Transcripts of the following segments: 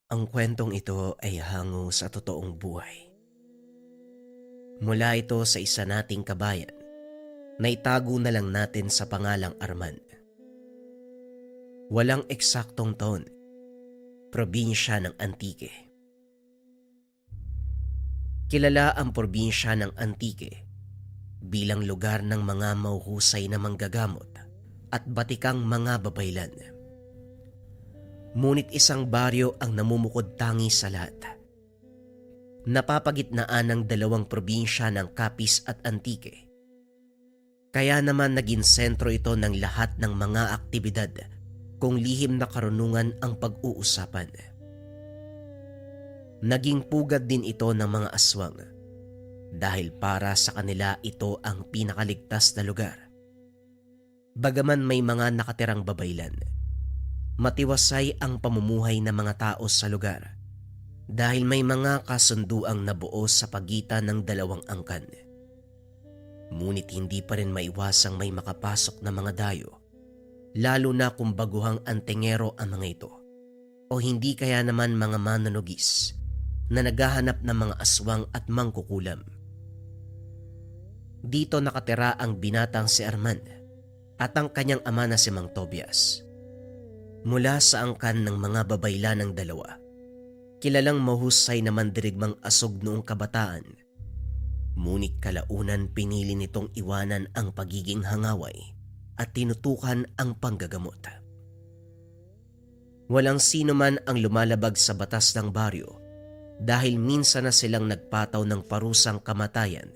Ang kwentong ito ay hango sa totoong buhay. Mula ito sa isa nating kabayan na itago na lang natin sa pangalang Arman. Walang eksaktong taon, probinsya ng Antique. Kilala ang probinsya ng Antique bilang lugar ng mga mahuhusay na manggagamot at batikang mga babaylan. Ngunit isang baryo ang namumukod tangi sa lahat. Napapagitnaan ng dalawang probinsya ng Capiz at Antique. Kaya naman naging sentro ito ng lahat ng mga aktibidad kung lihim na karunungan ang pag-uusapan. Naging pugad din ito ng mga aswang dahil para sa kanila ito ang pinakaligtas na lugar. Bagaman may mga nakatirang babaylan, matiwasay ang pamumuhay ng mga tao sa lugar dahil may mga kasunduang nabuo sa pagitan ng dalawang angkan. Ngunit hindi pa rin maiwasang may makapasok na mga dayo, lalo na kung baguhang antingero ang mga ito o hindi kaya naman mga manunugis na naghahanap ng mga aswang at mangkukulam. Dito nakatira ang binatang si Arman at ang kanyang ama na si Mang Tobias. Mula sa angkan ng mga babayla ng dalawa, kilalang mahusay na mandirigmang asog noong kabataan. Ngunit kalaunan pinili nitong iwanan ang pagiging hangaway at tinutukan ang panggagamot. Walang sino man ang lumalabag sa batas ng baryo dahil minsan na silang nagpataw ng parusang kamatayan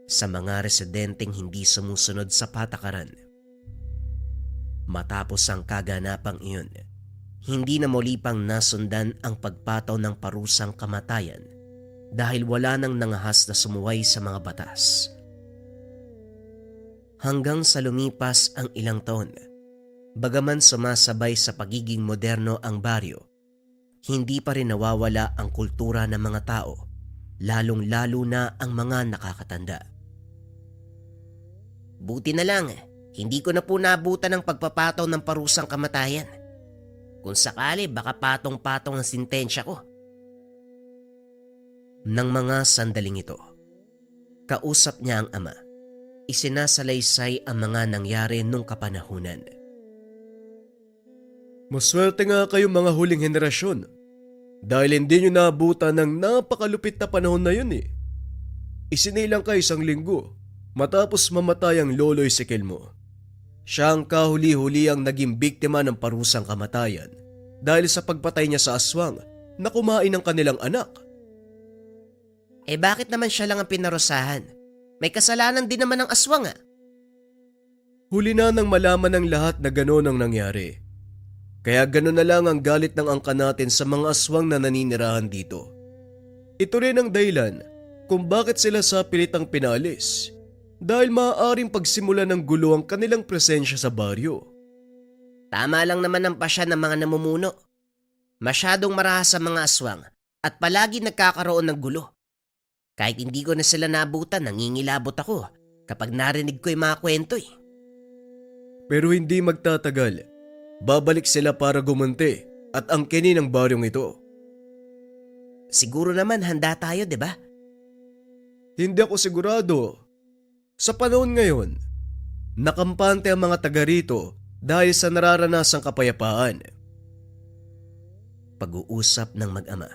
sa mga residenteng hindi sumusunod sa patakaran. Matapos ang kaganapang iyon, hindi na muli pang nasundan ang pagpataw ng parusang kamatayan dahil wala nang nangahas na sumuway sa mga batas. Hanggang sa lumipas ang ilang taon, bagaman sumasabay sa pagiging moderno ang baryo, hindi pa rin nawawala ang kultura ng mga tao, lalong-lalo na ang mga nakakatanda. Buti na lang, hindi ko na po naabutan ng pagpapataw ng parusang kamatayan. Kung sakali, baka patong-patong ang sintensya ko. Nang mga sandaling ito, kausap niya ang ama. Isinasalaysay ang mga nangyari nung kapanahunan. Maswerte nga kayo mga huling henerasyon dahil hindi nyo naabutan ng napakalupit na panahon na yun eh. Isinilang ka 1 linggo matapos mamatay ang lolo Ezekiel mo. Siya ang kahuli-huli ang naging biktima ng parusang kamatayan dahil sa pagpatay niya sa aswang na kumain ng kanilang anak. Bakit naman siya lang ang pinarusahan? May kasalanan din naman ang aswang . Huli na nang malaman ng lahat na gano'n ang nangyari. Kaya gano'n na lang ang galit ng angka natin sa mga aswang na naninirahan dito. Ito rin ang dahilan kung bakit sila sa pilitang pinalis. Dahil maaaring pagsimula ng gulo ang kanilang presensya sa baryo. Tama lang naman ang pasya ng mga namumuno. Masyadong marahas sa mga aswang at palagi nagkakaroon ng gulo. Kahit hindi ko na sila nabutan, nangingilabot ako kapag narinig ko yung mga kwento . Pero hindi magtatagal. Babalik sila para gumanti at angkinin ang baryong ito. Siguro naman handa tayo, di ba? Hindi ako sigurado. Sa panahon ngayon, nakampante ang mga taga rito dahil sa nararanasang kapayapaan. Pag-uusap ng mag-ama.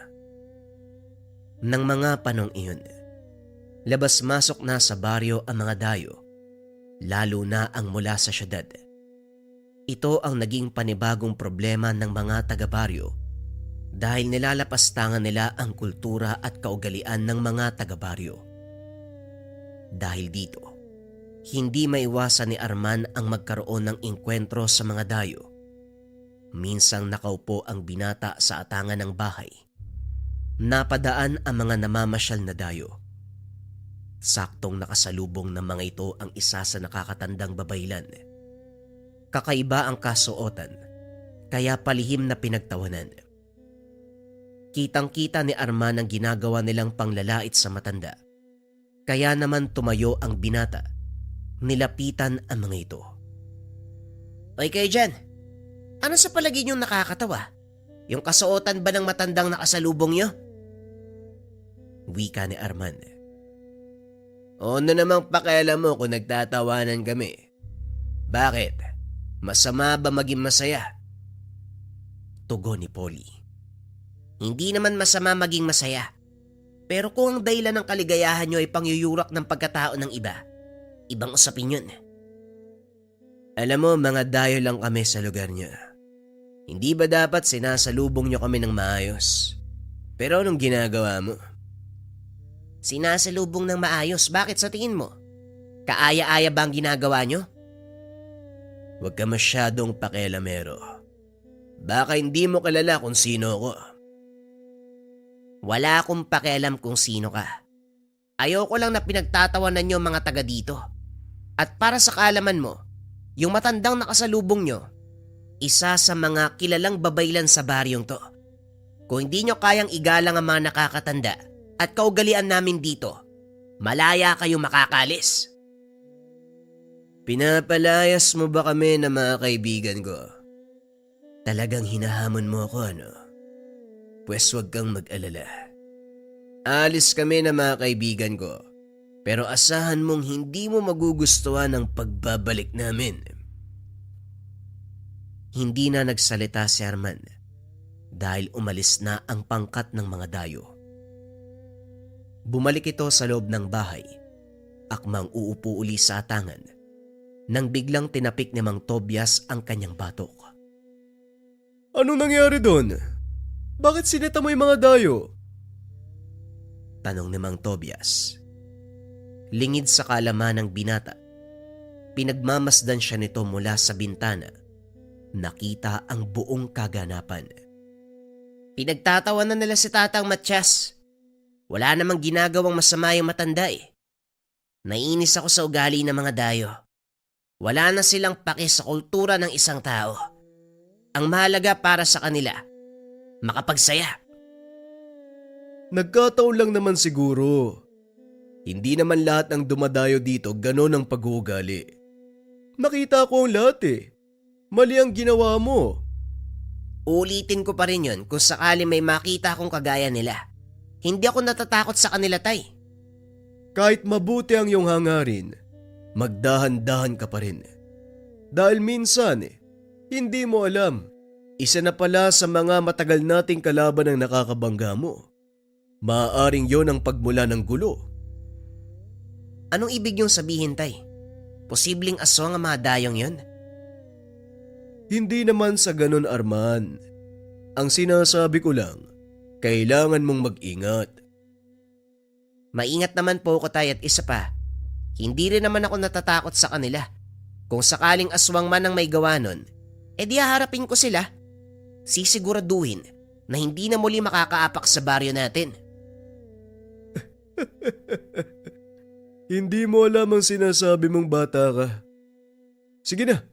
Nang mga panong iyon, labas-masok na sa baryo ang mga dayo, lalo na ang mula sa syudad. Ito ang naging panibagong problema ng mga taga-baryo dahil nilalapastangan nila ang kultura at kaugalian ng mga taga-baryo. Dahil dito, hindi maiwasan ni Arman ang magkaroon ng engkwentro sa mga dayo. Minsang nakaupo ang binata sa atangan ng bahay. Napadaan ang mga namamasyal na dayo. Saktong nakasalubong ng mga ito ang isa sa nakakatandang babaylan. Kakaiba ang kasuotan, kaya palihim na pinagtawanan. Kitang-kita ni Arman ang ginagawa nilang panglalait sa matanda. Kaya naman tumayo ang binata. Nilapitan ang mga ito. Oy kayo dyan, ano sa palagay niyong nakakatawa? Yung kasuotan ba ng matandang nakasalubong nyo? Wika ni Arman. O ano namang pakialam mo kung nagtatawanan kami? Bakit? Masama ba maging masaya? Tugon ni Polly. Hindi naman masama maging masaya. Pero kung ang dahilan ng kaligayahan nyo ay pangyuyurak ng pagkatao ng iba, ibang usapin yun. Alam mo, mga dayo lang kami sa lugar nyo. Hindi ba dapat sinasalubong nyo kami ng maayos? Pero anong ginagawa mo? Sinasalubong ng maayos? Bakit sa tingin mo? Kaaya-aya ba ang ginagawa nyo? Huwag ka masyadong pakialamero. Baka hindi mo kilala kung sino ako. Wala akong pakialam kung sino ka. Ayoko lang na pinagtatawanan nyo mga taga dito. At para sa kaalaman mo, yung matandang nakasalubong nyo, isa sa mga kilalang babaylan sa baryong to. Kung hindi nyo kayang igalang ang mga nakakatanda at kaugalian namin dito, malaya kayo makakalis. Pinapalayas mo ba kami na mga kaibigan ko? Talagang hinahamon mo ako, ano? Pwes wag kang mag-alala. Alis kami na mga kaibigan ko, pero asahan mong hindi mo magugustuhan ang pagbabalik namin. Hindi na nagsalita si Arman dahil umalis na ang pangkat ng mga dayo. Bumalik ito sa loob ng bahay, akmang uupo uli sa atangan, nang biglang tinapik ni Mang Tobias ang kanyang batok. Anong nangyari doon? Bakit sinita mo yung mga dayo? Tanong ni Mang Tobias. Lingid sa kaalaman ng binata, pinagmamasdan siya nito mula sa bintana. Nakita ang buong kaganapan. Pinagtatawanan nila si Tatang Matiyas. Wala namang ginagawang masama yung matanda eh. Naiinis ako sa ugali ng mga dayo. Wala na silang paki sa kultura ng isang tao. Ang mahalaga para sa kanila, makapagsaya. Nagkataon lang naman siguro. Hindi naman lahat ng dumadayo dito ganon ang pag-uugali. Nakita ko ang lahat eh. Mali ang ginawa mo. Ulitin ko pa rin yun kung sakali may makita akong kagaya nila. Hindi ako natatakot sa kanila, Tay. Kahit mabuti ang iyong hangarin, magdahan-dahan ka pa rin. Dahil minsan hindi mo alam, isa na pala sa mga matagal nating kalaban ang nakakabangga mo. Maaaring yon ang pagmula ng gulo. Anong ibig niyong sabihin, Tay? Posibleng aswang ang mga dayong yon? Hindi naman sa ganon, Arman. Ang sinasabi ko lang, kailangan mong mag-ingat. Maingat naman po ako, Tay, at isa pa, hindi rin naman ako natatakot sa kanila. Kung sakaling aswang man ang may gawa nun, edi haharapin ko sila. Sisiguraduhin na hindi na muli makakaapak sa baryo natin. Hindi mo alam ang sinasabi mong bata ka. Sige na,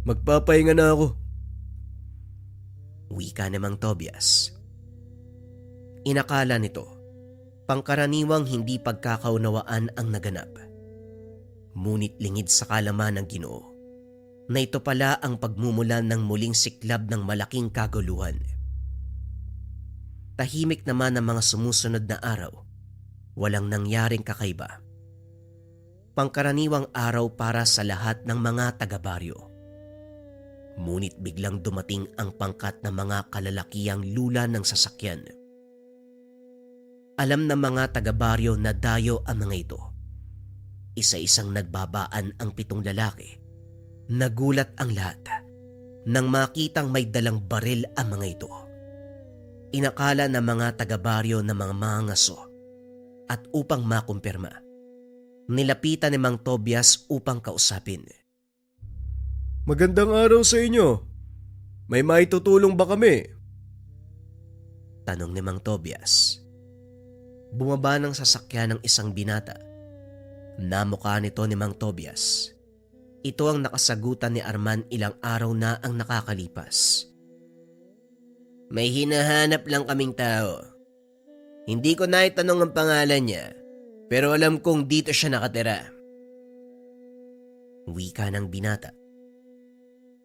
magpapahinga na ako. Wika ni Mang Tobias. Inakala nito, pangkaraniwang hindi pagkakaunawaan ang naganap. Ngunit lingid sa kalaman ng Ginoo na ito pala ang pagmumulan ng muling siklab ng malaking kaguluhan. Tahimik naman ang mga sumusunod na araw. Walang nangyaring kakaiba. Pangkaraniwang araw para sa lahat ng mga taga-baryo. Ngunit biglang dumating ang pangkat ng mga kalalakihang lula ng sasakyan. Alam ng mga taga-baryo na dayo ang mga ito. Isa-isang nagbabaan ang 7 lalaki. Nagulat ang lahat nang makitang may dalang baril ang mga ito. Inakala ng mga taga-baryo na mga mangaso at upang makumpirma, nilapitan ni Mang Tobias upang kausapin. Magandang araw sa inyo. May maitutulong ba kami? Tanong ni Mang Tobias. Bumaba ng sasakyan ng isang binata. Namukha nito ni Mang Tobias. Ito ang nakasagutan ni Arman ilang araw na ang nakakalipas. May hinahanap lang kaming tao. Hindi ko naitanong ang pangalan niya, pero alam kong dito siya nakatira. Wika ng binata.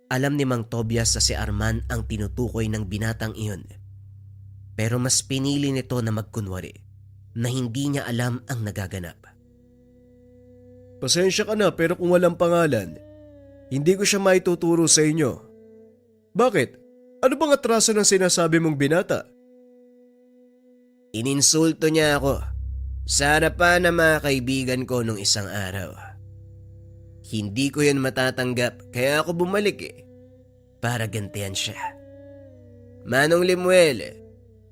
Alam ni Mang Tobias na si Arman ang tinutukoy ng binatang iyon. Pero mas pinili nito na magkunwari na hindi niya alam ang nagaganap. Pasensya ka na pero kung walang pangalan, hindi ko siya maituturo sa inyo. Bakit? Ano bang atraso ng sinasabi mong binata? Ininsulto niya ako sa harapan ng mga kaibigan ko nung isang araw. Hindi ko yan matatanggap kaya ako bumalik para gantihan siya. Manong Limuel,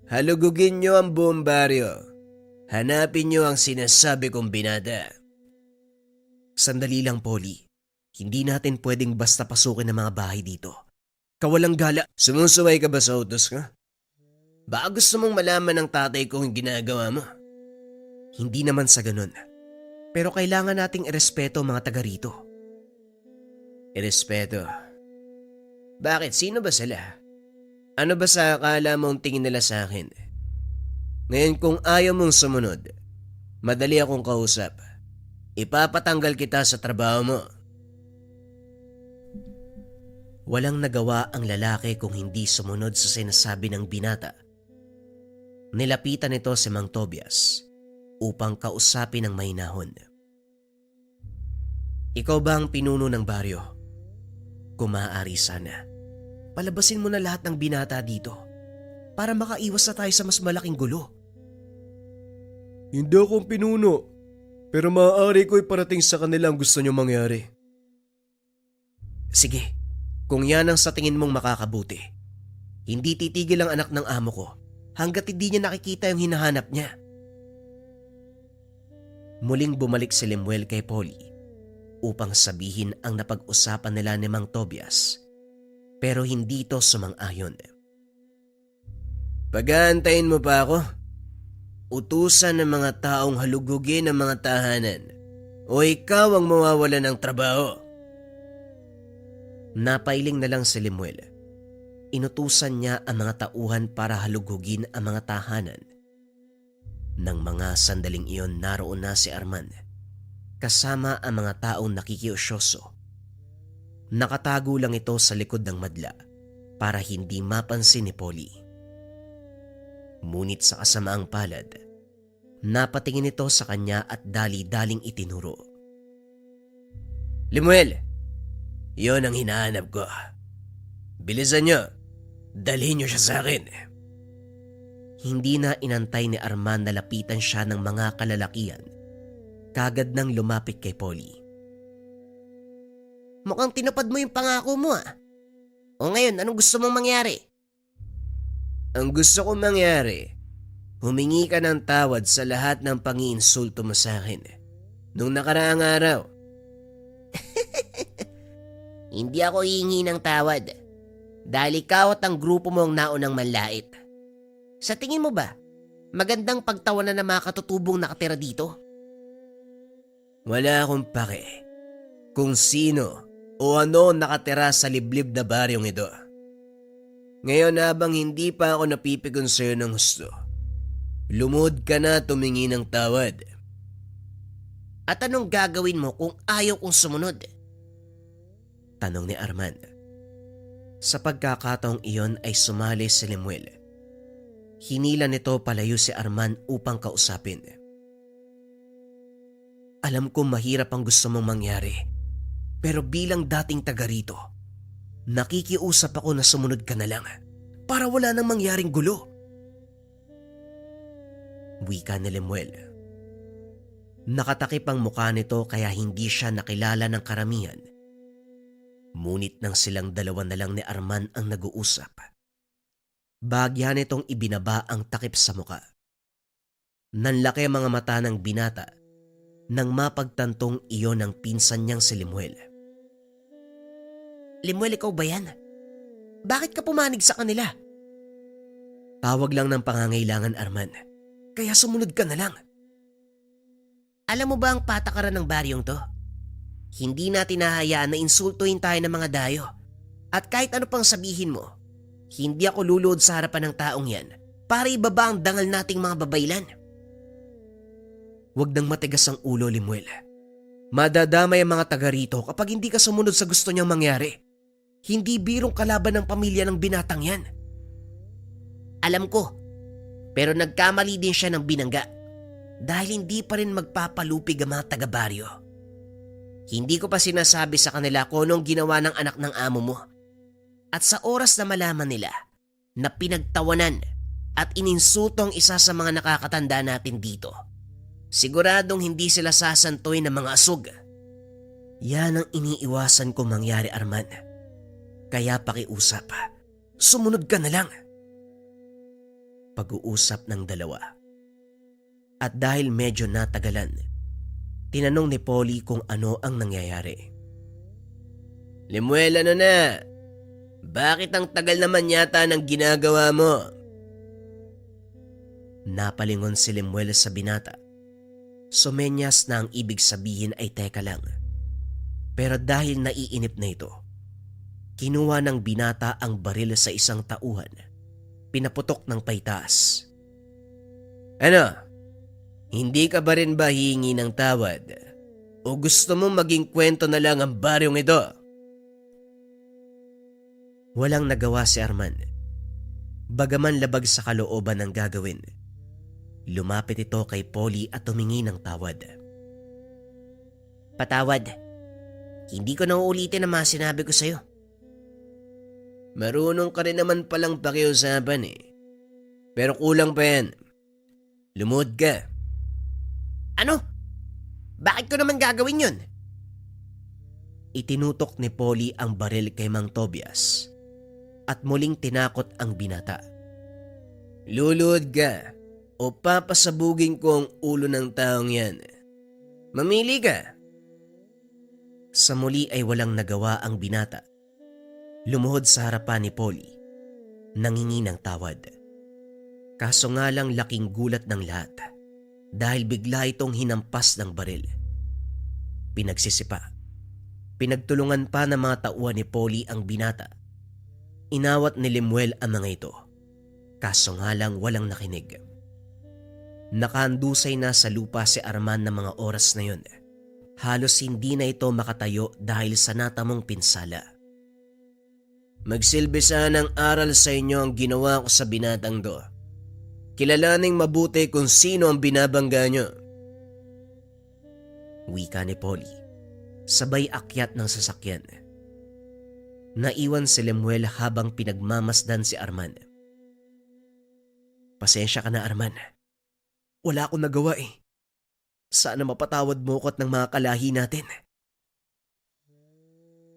halugugin niyo ang buong baryo. Hanapin niyo ang sinasabi kong binata. Sandali lang, Polly. Hindi natin pwedeng basta pasukin ang mga bahay dito. Kawalang gala. Sumusuway ka ba sa utos ka? Baka gusto mong malaman ng tatay ko ang ginagawa mo? Hindi naman sa ganun. Pero kailangan nating irespeto ang mga taga rito. Irespeto? Bakit? Sino ba sila? Ano ba sa akala mong tingin nila sa akin? Ngayon kung ayaw mong sumunod, madali akong kausap. Ipapatanggal kita sa trabaho mo. Walang nagawa ang lalaki kung hindi sumunod sa sinasabi ng binata. Nilapitan nito si Mang Tobias upang kausapin ng mahinahon. Ikaw ba ang pinuno ng baryo? Kung maaari sana, palabasin mo na lahat ng binata dito para makaiwas na tayo sa mas malaking gulo. Hindi akong pinuno, pero maaari ko iparating sa kanila ang gusto niyo mangyari. Sige, kung yan ang sa tingin mong makakabuti. Hindi titigil ang anak ng amo ko hanggat hindi niya nakikita yung hinahanap niya. Muling bumalik si Lemuel kay Polly upang sabihin ang napag-usapan nila ni Mang Tobias, pero hindi ito sumang-ayon. Pag-aantayin mo pa ako? Utusan ng mga taong halugugin ang mga tahanan o ikaw ang mawawala ng trabaho? Napailing na lang si Lemuel. Inutusan niya ang mga tauhan para halugugin ang mga tahanan. Nang mga sandaling iyon naroon na si Arman, kasama ang mga taong nakikiusyoso. Nakatago lang ito sa likod ng madla para hindi mapansin ni Polly. Ngunit sa kasamaang palad, napatingin ito sa kanya at dali-daling itinuro. Lemuel, yon ang hinahanap ko. Bilisan niyo, dalhin niyo siya sa akin. Hindi na inantay ni Arman na lapitan siya ng mga kalalakian. Kagad nang lumapit kay Polly. Mukhang tinupad mo yung pangako mo . O ngayon, anong gusto mong mangyari? Ang gusto kong mangyari, humingi ka ng tawad sa lahat ng pangiinsulto mo sa akin nung nakaraang araw. Hindi ako hihingi ng tawad dahil ikaw at ang grupo mo ang naunang manlait. Sa tingin mo ba, magandang pagtawanan ng mga katutubong nakatira dito? Wala akong pake kung sino o ano nakatira sa liblib na baryong ito. Ngayon habang hindi pa ako napipigon sa'yo ng gusto, lumod ka na tumingi ng tawad. At anong gagawin mo kung ayaw kong sumunod? Tanong ni Arman. Sa pagkakataong iyon ay sumali si Lemuel. Hinila nito palayo si Arman upang kausapin. Alam ko mahirap ang gusto mong mangyari, pero bilang dating taga rito, nakikiusap ako na sumunod ka na lang para wala nang mangyaring gulo. Wika ni Lemuel. Nakatakip ang mukha nito kaya hindi siya nakilala ng karamihan. Ngunit nang silang dalawa na lang ni Arman ang nag-uusap, bahagya nitong ibinaba ang takip sa mukha. Nanlaki ang mga mata ng binata nang mapagtantong iyon ang pinsan niyang si Lemuel. Lemuel, ikaw ba yan? Bakit ka pumanig sa kanila? Tawag lang ng pangangailangan, Arman. Kaya sumunod ka na lang. Alam mo ba ang patakaran ng baryong to? Hindi natin hahayaan na insultuhin tayo ng mga dayo. At kahit ano pang sabihin mo, hindi ako luluhod sa harapan ng taong yan para ibaba ang dangal nating mga babaylan. Huwag nang matigas ang ulo, Lemuel. Madadamay ang mga taga rito kapag hindi ka sumunod sa gusto niyang mangyari. Hindi birong kalaban ng pamilya ng binatang yan. Alam ko, pero nagkamali din siya ng binangga dahil hindi pa rin magpapalupig ang mga taga-baryo. Hindi ko pa sinasabi sa kanila kung anong ginawa ng anak ng amo mo. At sa oras na malaman nila na pinagtawanan at ininsulto ang isa sa mga nakakatanda natin dito, siguradong hindi sila sasantuin ng mga asog. Yan ang iniiwasan ko mangyari, Arman. Kaya pakiusap, sumunod ka na lang. Pag-uusap ng dalawa. At dahil medyo natagalan, tinanong ni Polly kung ano ang nangyayari. Lemuel, ano na? Bakit ang tagal naman yata ng ginagawa mo? Napalingon si Lemuel sa binata. Sumenyas na ang ibig sabihin ay teka lang. Pero dahil naiinip na ito, kinuha ng binata ang baril sa isang tauhan. Pinaputok ng paitas. Ano? Hindi ka ba rin ba hihingi ng tawad? O gusto mo maging kwento na lang ang baryong ito? Walang nagawa si Arman. Bagaman labag sa kalooban ng gagawin, lumapit ito kay Polly at humingi ng tawad. Patawad. Hindi ko na uulitin ang mga sinabi ko sa'yo. Marunong ka rin naman palang pakiusapan eh. Pero kulang pa yan. Lumuhod ka. Ano? Bakit ko naman gagawin yun? Itinutok ni Polly ang baril kay Mang Tobias at muling tinakot ang binata. Luluhod ka o papasabugin ko ang ulo ng taong yan. Mamili ka. Sa muli ay walang nagawa ang binata. Lumuhod sa harapan ni Polly, nangingi ng tawad. Kaso nga lang laking gulat ng lahat dahil bigla itong hinampas ng baril. Pinagsisipa. Pinagtulungan pa ng mga tauhan ni Polly ang binata. Inawat ni Lemuel ang mga ito. Kaso nga lang walang nakinig. Nakahandusay na sa lupa si Arman ng mga oras na yun. Halos hindi na ito makatayo dahil sa natamong pinsala. Magsilbi sana ng aral sa inyo ang ginawa ko sa binatang do. Kilalaning mabuti kung sino ang binabangga nyo. Wika ni Polly, sabay akyat ng sasakyan. Naiwan si Lemuel habang pinagmamasdan si Arman. Pasensya ka na, Arman. Wala akong nagawa eh. Sana mapatawad mo ko at ng mga kalahi natin.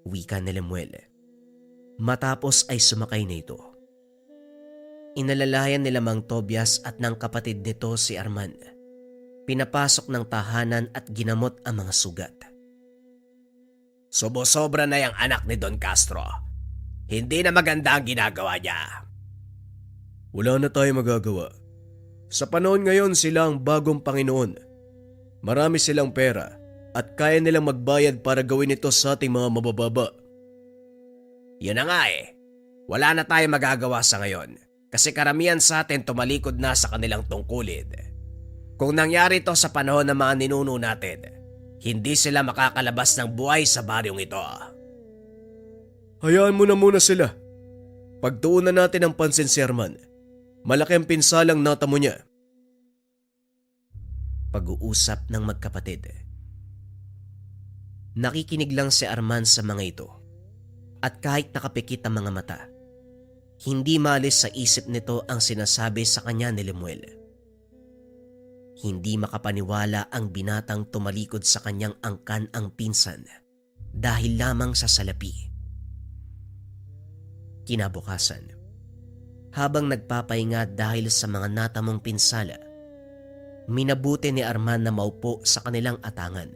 Wika ni Lemuel. Matapos ay sumakay na ito. Inalalayan nila Mang Tobias at ng kapatid nito si Arman. Pinapasok ng tahanan at ginamot ang mga sugat. Subo-sobra na yung anak ni Don Castro. Hindi na maganda ang ginagawa niya. Wala na tayo magagawa. Sa panahon ngayon sila ang bagong Panginoon. Marami silang pera at kaya nilang magbayad para gawin ito sa ating mga mabababa. Yun na nga eh. Wala na tayong magagawa sa ngayon kasi karamihan sa atin tumalikod na sa kanilang tungkulin. Kung nangyari ito sa panahon ng mga ninuno natin, hindi sila makakalabas ng buhay sa baryong ito. Hayaan mo na muna sila. Pagtuunan natin ang pansin si Arman. Malaki ang pinsalang natamo niya. Pag-uusap ng magkapatid. Nakikinig lang si Arman sa mga ito. At kahit nakapikit ang mga mata, hindi maalis sa isip nito ang sinasabi sa kanya ni Lemuel. Hindi makapaniwala ang binatang tumalikod sa kanyang angkan ang pinsan dahil lamang sa salapi. Kinabukasan, habang nagpapahinga dahil sa mga natamong pinsala, minabuti ni Arman na maupo sa kanilang atangan.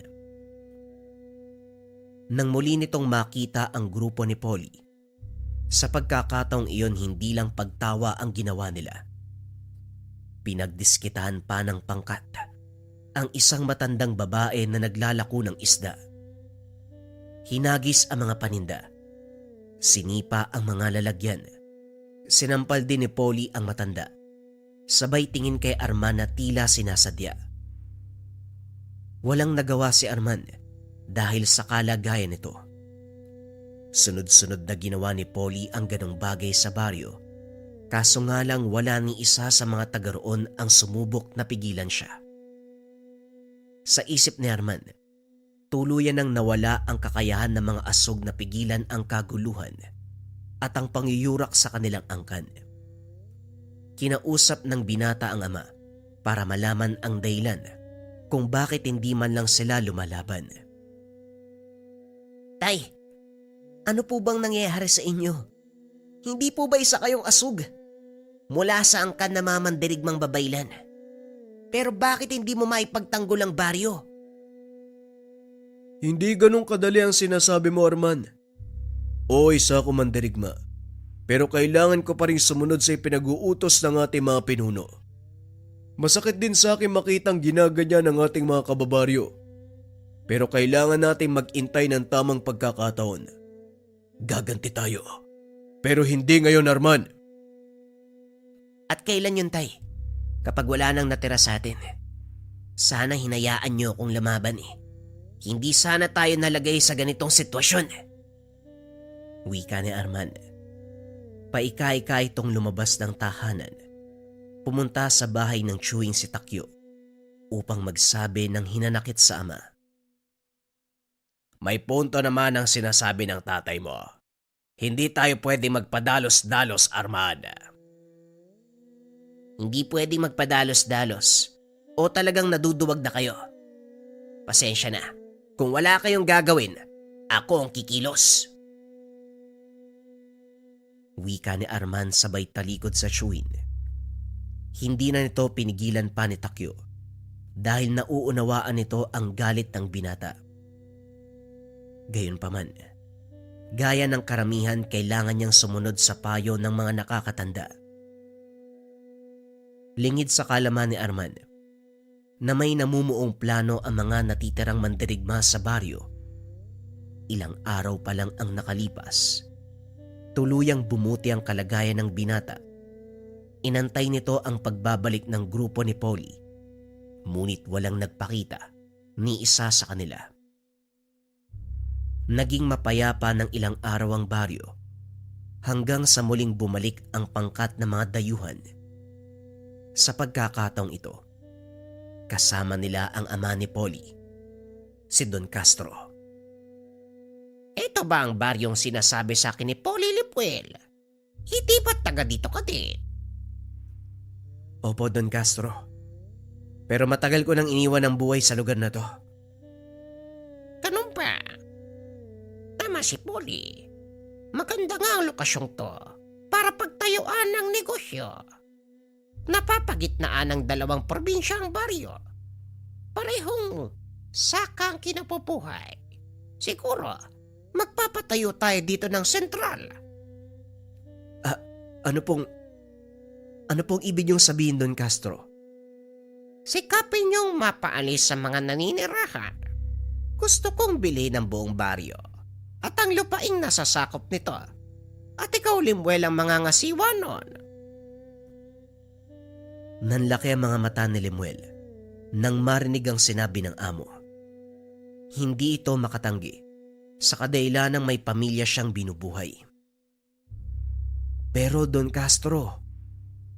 Nang muli nitong makita ang grupo ni Polly, sa pagkakataong iyon hindi lang pagtawa ang ginawa nila. Pinagdiskitahan pa ng pangkat ang isang matandang babae na naglalako ng isda. Hinagis ang mga paninda. Sinipa ang mga lalagyan. Sinampal din ni Polly ang matanda. Sabay tingin kay Arman na tila sinasadya. Walang nagawa si Arman dahil sa kalagayan nito. Sunod-sunod na ginawa ni Polly ang ganong bagay sa baryo. Kaso nga lang wala ni isa sa mga taga roon ang sumubok na pigilan siya. Sa isip ni Arman, tuluyan nang nawala ang kakayahan ng mga asog na pigilan ang kaguluhan at ang pangyuyurak sa kanilang angkan. Kinausap ng binata ang ama para malaman ang dahilan kung bakit hindi man lang sila lumalaban. Tay, ano po bang nangyayari sa inyo? Hindi po ba isa kayong asog? Mula sa angkan na mamandirigmang babaylan. Pero bakit hindi mo maipagtanggol ang baryo? Hindi ganun kadali ang sinasabi mo, Arman. Oo, isa ako mandirigma. Pero kailangan ko pa rin sumunod sa ipinag-uutos ng ating mga pinuno. Masakit din sa akin makitang ginaganyan ng ating mga kababaryo. Pero kailangan natin mag-intay ng tamang pagkakataon. Gaganti tayo. Pero hindi ngayon, Arman. At kailan yun, Tay? Kapag wala nang natira sa atin. Sana hinayaan niyo akong lumaban eh. Hindi sana tayo nalagay sa ganitong sitwasyon. Wika ni Arman. Paika-ika itong lumabas ng tahanan. Pumunta sa bahay ng chewing si Takyo upang magsabi ng hinanakit sa ama. May punto naman ang sinasabi ng tatay mo. Hindi tayo pwede magpadalos-dalos, Arman. Hindi pwede magpadalos-dalos o talagang naduduwag na kayo. Pasensya na. Kung wala kayong gagawin, ako ang kikilos. Wika ni Arman sabay talikod sa chewing. Hindi na nito pinigilan pa ni Takyo dahil nauunawaan nito ang galit ng binata. Gayunpaman, gaya ng karamihan kailangan niyang sumunod sa payo ng mga nakakatanda. Lingid sa kalaman ni Arman na may namumuong plano ang mga natitirang mandirigma sa baryo. Ilang araw pa lang ang nakalipas. Tuluyang bumuti ang kalagayan ng binata. Inantay nito ang pagbabalik ng grupo ni Polly. Ngunit walang nagpakita ni isa sa kanila. Naging mapayapa ng ilang araw ang baryo hanggang sa muling bumalik ang pangkat ng mga dayuhan. Sa pagkakataong ito, kasama nila ang ama ni Polly, si Don Castro. Ito ba ang baryong sinasabi sa akin ni Polly Lipuel? Hindi ba taga dito ka din? Opo, Don Castro. Pero matagal ko nang iniwan ang buhay sa lugar na to. Ganun ba? Tama si Polly. Maganda nga ang lokasyong to para pagtayuan ng negosyo. Napapagitnaan ng dalawang probinsya ang baryo. Parehong saka ang kinapubuhay. Siguro, magpapatayo tayo dito ng sentral. Ano pong ibig niyong sabihin, Don Castro? Sikapin niyong mapaalis sa mga naninirahan. Gusto kong bilhin ang buong baryo at ang lupaing nasasakop nito. At ikaw, Limuel, ang mga ngasiwa nun. Nanlaki ang mga mata ni Limuel nang marinig ang sinabi ng amo. Hindi ito makatanggi sa kadahilanang may pamilya siyang binubuhay. Pero Don Castro,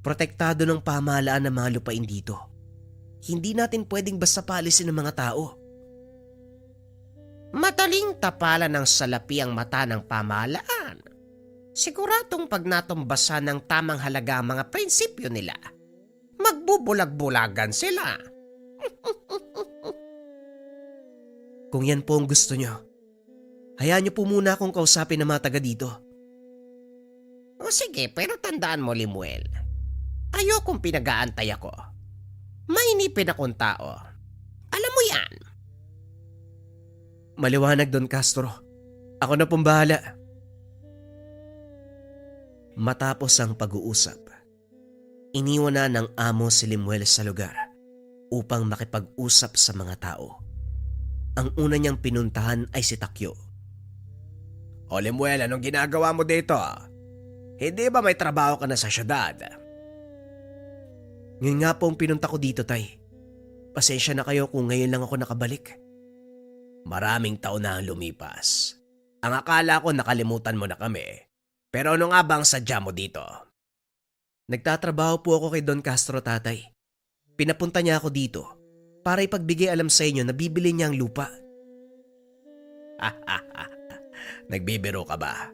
protektado ng pamahalaan ng mga lupain dito. Hindi natin pwedeng basta paalisin ng mga tao. Madaling tapalan ng salapi ang mata ng pamahalaan. Siguradong pag natumbasan ng tamang halaga ang mga prinsipyo nila, magbubulag-bulagan sila. Kung yan po ang gusto nyo, hayaan nyo po muna akong kausapin ng mga taga dito. O sige, pero tandaan mo, Limuel, ayokong pinag-aantay ako. Mainipin akong tao. Alam mo yan. Maliwanag, Don Castro. Ako na pong bahala. Matapos ang pag-uusap, iniwan na ng amo si Limuel sa lugar upang makipag-usap sa mga tao. Ang una niyang pinuntahan ay si Takyo. O Limuel, anong ginagawa mo dito? Hindi ba may trabaho ka na sa syudad? Ngayon nga po ang pinunta ko dito, Tay. Pasensya na kayo kung ngayon lang ako nakabalik. Maraming taon na ang lumipas Ang akala ko nakalimutan mo na kami. Pero ano nga ba ang sadya mo dito? Nagtatrabaho po ako kay Don Castro, tatay. Pinapunta niya ako dito para ipagbigay alam sa inyo na bibili niya ang lupa. Nagbibiro ka ba?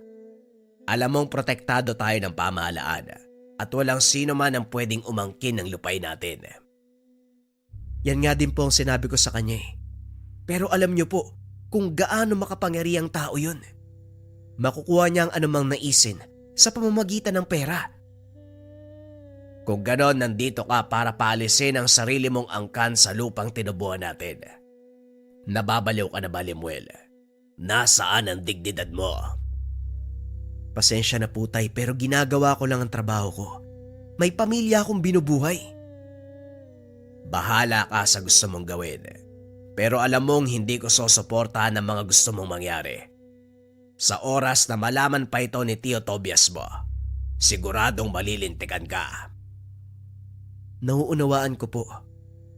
Alam mong protektado tayo ng pamahalaan at walang sino man ang pwedeng umangkin ng lupay natin. Yan nga din po ang sinabi ko sa kanya eh. Pero alam niyo po kung gaano makapangyarihang tao yun. Makukuha niya ang anumang naisin sa pamamagitan ng pera. Kung ganon, nandito ka para paalisin ang sarili mong angkan sa lupang tinubuhan natin. Nababaliw ka na ba, Lemuel? Nasaan ang dignidad mo? Pasensya na po tay, pero ginagawa ko lang ang trabaho ko. May pamilya akong binubuhay. Bahala ka sa gusto mong gawin. Pero alam mong hindi ko susuportahan ang mga gusto mong mangyari. Sa oras na malaman pa ito ni Tio Tobias mo, siguradong malilintikan ka. Nauunawaan ko po.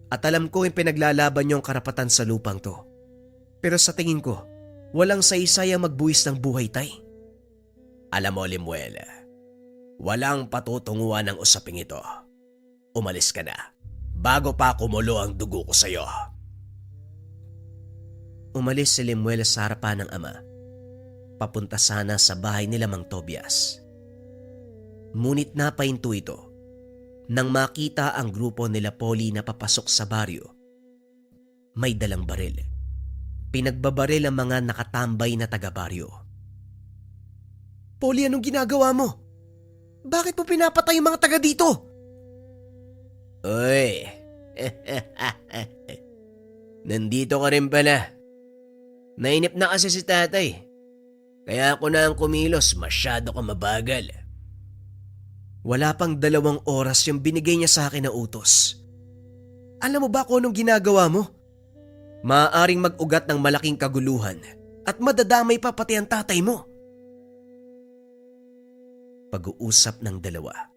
At alam ko yung pinaglalaban niyong karapatan sa lupang to. Pero sa tingin ko, walang saysay ang magbuwis ng buhay, tay. Alam mo, Lemuel, walang patutunguhan ng usaping ito. Umalis ka na, bago pa kumulo ang dugo ko sa'yo. Umalis si Lemuel sa harapan ng ama. Papunta sana sa bahay nila Mang Tobias. Ngunit napahinto ito nang makita ang grupo nila Polly na papasok sa baryo. May dalang baril. Pinagbabaril ang mga nakatambay na taga-baryo. Polly, anong ginagawa mo? Bakit mo pinapatay yung mga taga dito? Uy! Nandito ka rin pala. Nainip na kasi si tatay. Kaya ako na ang kumilos, masyado ka mabagal. Wala pang 2 oras yung binigay niya sa akin na utos. Alam mo ba kung anong ginagawa mo? Maaaring mag-ugat ng malaking kaguluhan at madadamay pa pati ang tatay mo. Pag-uusap ng dalawa.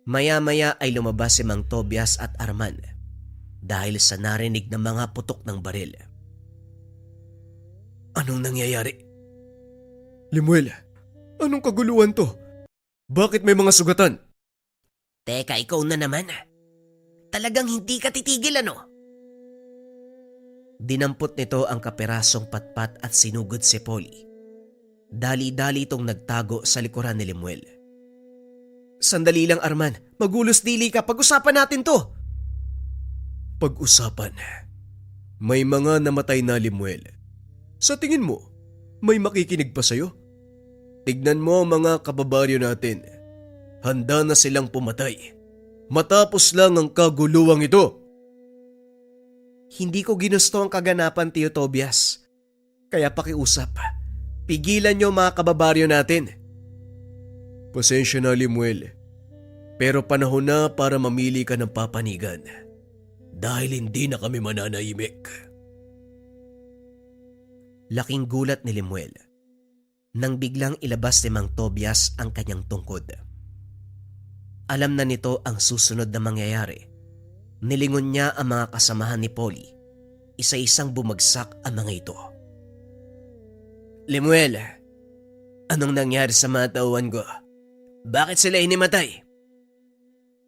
Maya-maya ay lumabas si Mang Tobias at Arman dahil sa narinig ng mga putok ng baril. Anong nangyayari? Lemuel, anong kaguluhan to? Bakit may mga sugatan? Teka, ikaw na naman. Talagang hindi ka titigil, ano? Dinampot nito ang kaperasong patpat at sinugod si Polly. Dali-dali itong nagtago sa likuran ni Lemuel. Sandali lang, Arman. Magulos dili ka. Pag-usapan natin to. Pag-usapan? May mga namatay na, Lemuel. Sa tingin mo, may makikinig pa sa'yo? Tignan mo ang mga kababaryo natin. Handa na silang pumatay. Matapos lang ang kaguluwang ito. Hindi ko ginusto ang kaganapan, Tio Tobias. Kaya pakiusap. Pigilan niyo mga kababaryo natin. Pasensya na, Lemuel. Pero panahon na para mamili ka ng papanigan. Dahil hindi na kami mananahimik. Laking gulat ni Lemuel nang biglang ilabas ni Mang Tobias ang kanyang tungkod. Alam na nito ang susunod na mangyayari. Nilingon niya ang mga kasamahan ni Polly. Isa-isang bumagsak ang mga ito. Lemuel, anong nangyari sa mga tauhan ko? Bakit sila inimatay?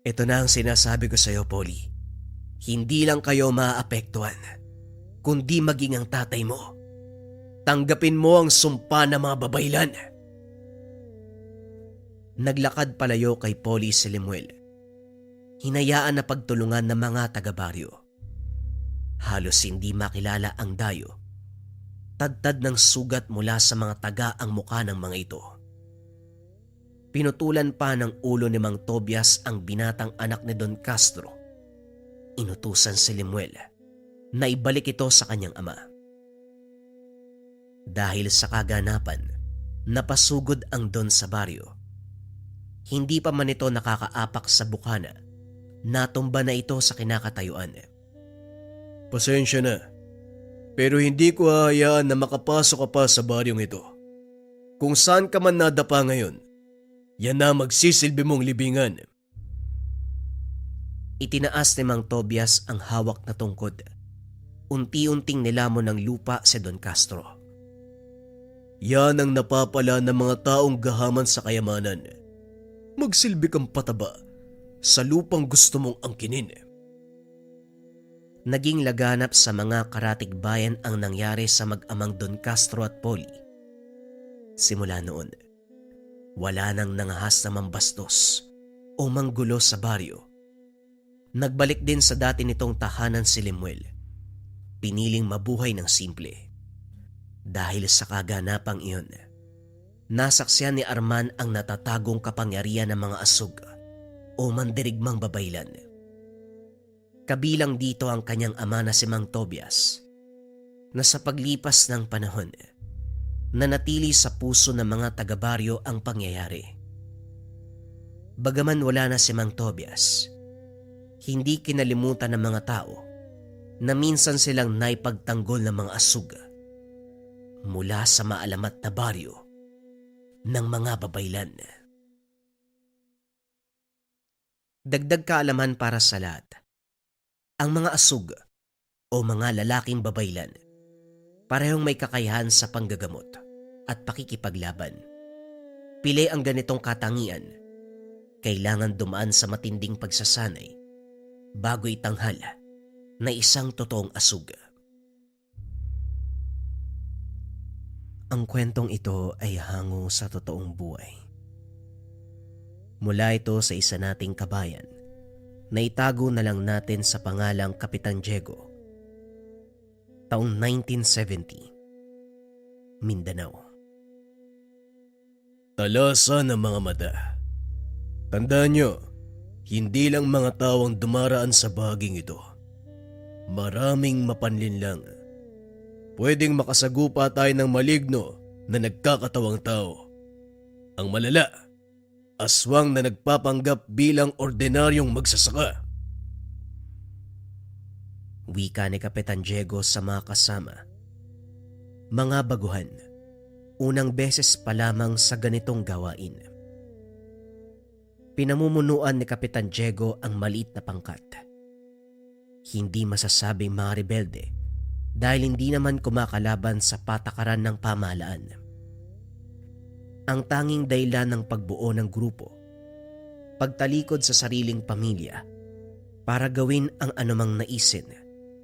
Ito na ang sinasabi ko sa iyo, Polly. Hindi lang kayo maaapektuhan, kundi maging ang tatay mo. Tanggapin mo ang sumpa ng mga babaylan. Naglakad palayo kay Polly si Lemuel. Hinayaan na pagtulungan ng mga taga-baryo. Halos hindi makilala ang dayo. Tadtad ng sugat mula sa mga taga ang mukha ng mga ito. Pinutulan pa ng ulo ni Mang Tobias ang binatang anak ni Don Castro. Inutusan si Lemuel na ibalik ito sa kanyang ama. Dahil sa kaganapan, napasugod ang Don sa baryo. Hindi pa man ito nakakaapak sa bukana, natumba na ito sa kinakatayuan. Pasensya na, pero hindi ko hahayaan na makapasok ka pa sa baryong ito. Kung saan ka man nadapa ngayon, yan na magsisilbi mong libingan. Itinaas ni Mang Tobias ang hawak na tungkod. Unti-unting nilamon ng lupa si Don Castro. Yan ang napapala ng mga taong gahaman sa kayamanan. Magsilbi kang pataba sa lupang gusto mong angkinin. Naging laganap sa mga karatig bayan ang nangyari sa mag-amang Don Castro at Polly. Simula noon, wala nang nangahas na mambastos o manggulo sa baryo. Nagbalik din sa dati nitong tahanan si Lemuel. Piniling mabuhay ng simple. Dahil sa kaganapang iyon, nasaksiyan ni Arman ang natatagong kapangyarihan ng mga asug o mandirigmang babaylan. Kabilang dito ang kanyang ama na si Mang Tobias, na sa paglipas ng panahon, nanatili sa puso ng mga taga-baryo ang pangyayari. Bagaman wala na si Mang Tobias, hindi kinalimutan ng mga tao na minsan silang naipagtanggol ng mga asug mula sa maalamat na baryo ng mga babaylan. Dagdag kaalaman para sa lahat. Ang mga asug o mga lalaking babaylan, parehong may kakayahan sa panggagamot at pakikipaglaban. Pili ang ganitong katangian, kailangan dumaan sa matinding pagsasanay bago itanghal na isang totoong asug. Ang kwentong ito ay hango sa totoong buhay. Mula ito sa isa nating kabayan na itago na lang natin sa pangalang Kapitan Diego. Taong 1970, Mindanao. Talasan ng mga mata. Tandaan nyo, hindi lang mga tao ang dumaraan sa bahaging ito. Maraming mapanlinlang. Pwedeng makasagupa tayo ng maligno na nagkakatawang tao. Ang malala, aswang na nagpapanggap bilang ordinaryong magsasaka. Wika ni Kapitan Diego sa mga kasama. Mga baguhan, unang beses pa lamang sa ganitong gawain. Pinamumunuan ni Kapitan Diego ang maliit na pangkat. Hindi masasabing mga rebelde dahil hindi naman kumakalaban sa patakaran ng pamahalaan. Ang tanging dahilan ng pagbuo ng grupo, pagtalikod sa sariling pamilya para gawin ang anumang naisin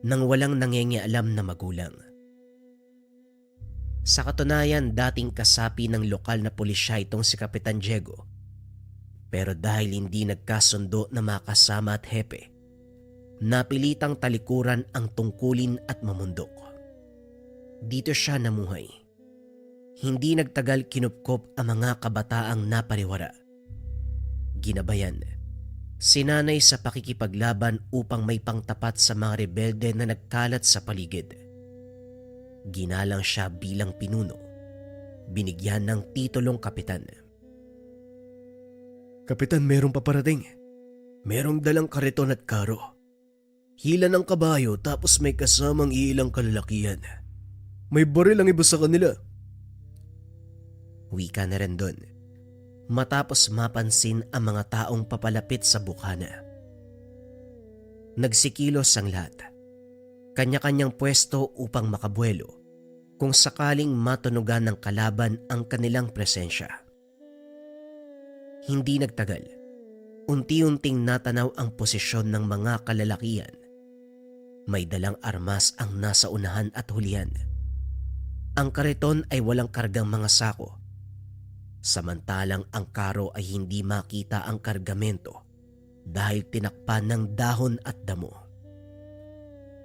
nang walang nangingialam na magulang. Sa katunayan, dating kasapi ng lokal na pulisya itong si Kapitan Diego. Pero dahil hindi nagkasundo na makasama at hepe, napilitang talikuran ang tungkulin at mamundok. Dito siya namuhay. Hindi nagtagal kinupkop ang mga kabataang napariwara. Ginabayan, sinanay sa pakikipaglaban upang may pangtapat sa mga rebelde na nagkalat sa paligid. Ginalang siya bilang pinuno, binigyan ng titulong kapitan. Kapitan, merong paparating. Merong dalang kariton at karo. Hila ng kabayo tapos may kasamang iilang kalalakihan. May baril ang iba sa kanila. Wika na rin doon, matapos mapansin ang mga taong papalapit sa bukana. Nagsikilos ang lahat, kanya-kanyang pwesto upang makabuelo kung sakaling matunugan ng kalaban ang kanilang presensya. Hindi nagtagal, unti-unting natanaw ang posisyon ng mga kalalakihan. May dalang armas ang nasa unahan at hulihan. Ang kariton ay walang kargang mga sako, samantalang ang karo ay hindi makita ang kargamento dahil tinakpan ng dahon at damo.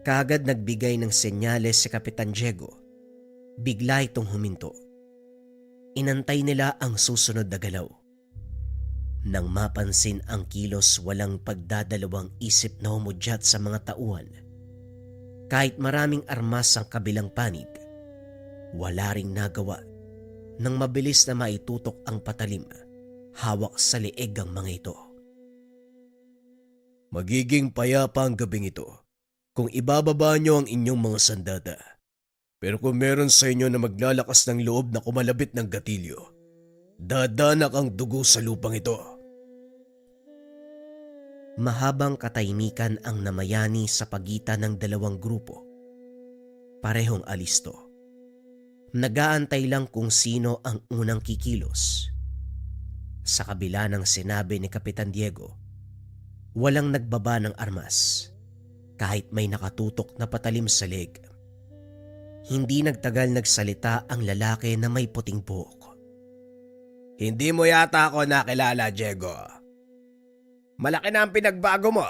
Kaagad nagbigay ng senyales si Kapitan Diego. Bigla itong huminto. Inantay nila ang susunod na galaw. Nang mapansin ang kilos, walang pagdadalawang isip na humudyat sa mga tauhan. Kahit maraming armas ang kabilang panig, wala ring nagawa nang mabilis na maitutok ang patalim, hawak sa leeg ang mga ito. Magiging payapa ang gabing ito kung ibababa nyo ang inyong mga sandata. Pero kung meron sa inyo na maglalakas ng loob na kumalabit ng gatilyo, dadanak ang dugo sa lupang ito. Mahabang katahimikan ang namayani sa pagitan ng dalawang grupo. Parehong alisto. Nag-aantay lang kung sino ang unang kikilos. Sa kabila ng sinabi ni Kapitan Diego, walang nagbaba ng armas kahit may nakatutok na patalim sa leg. Hindi nagtagal nagsalita ang lalaki na may puting buhok. Hindi mo yata ako nakilala, Diego. Malaki na ang pinagbago mo.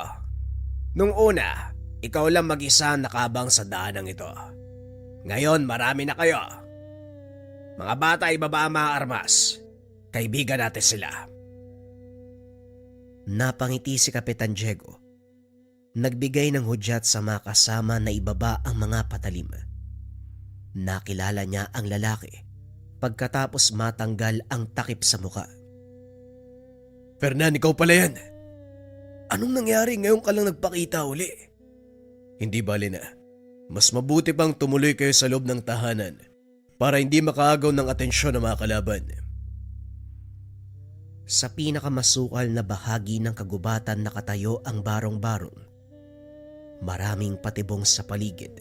Nung una, ikaw lang mag-isa ang nakabang sa daanang ito. Ngayon, marami na kayo. Mga bata, ibaba ang mga armas. Kaibigan natin sila. Napangiti si Kapitan Diego. Nagbigay ng hudyat sa mga kasama na ibaba ang mga patalim. Nakilala niya ang lalaki pagkatapos matanggal ang takip sa muka. Fernan, ikaw pala yan. Anong nangyari ngayon ka lang nagpakita uli? Hindi bali na. Mas mabuti pang tumuloy kayo sa loob ng tahanan para hindi makaagaw ng atensyon ng mga kalaban. Sa pinakamasukal na bahagi ng kagubatan nakatayo ang barong-barong. Maraming patibong sa paligid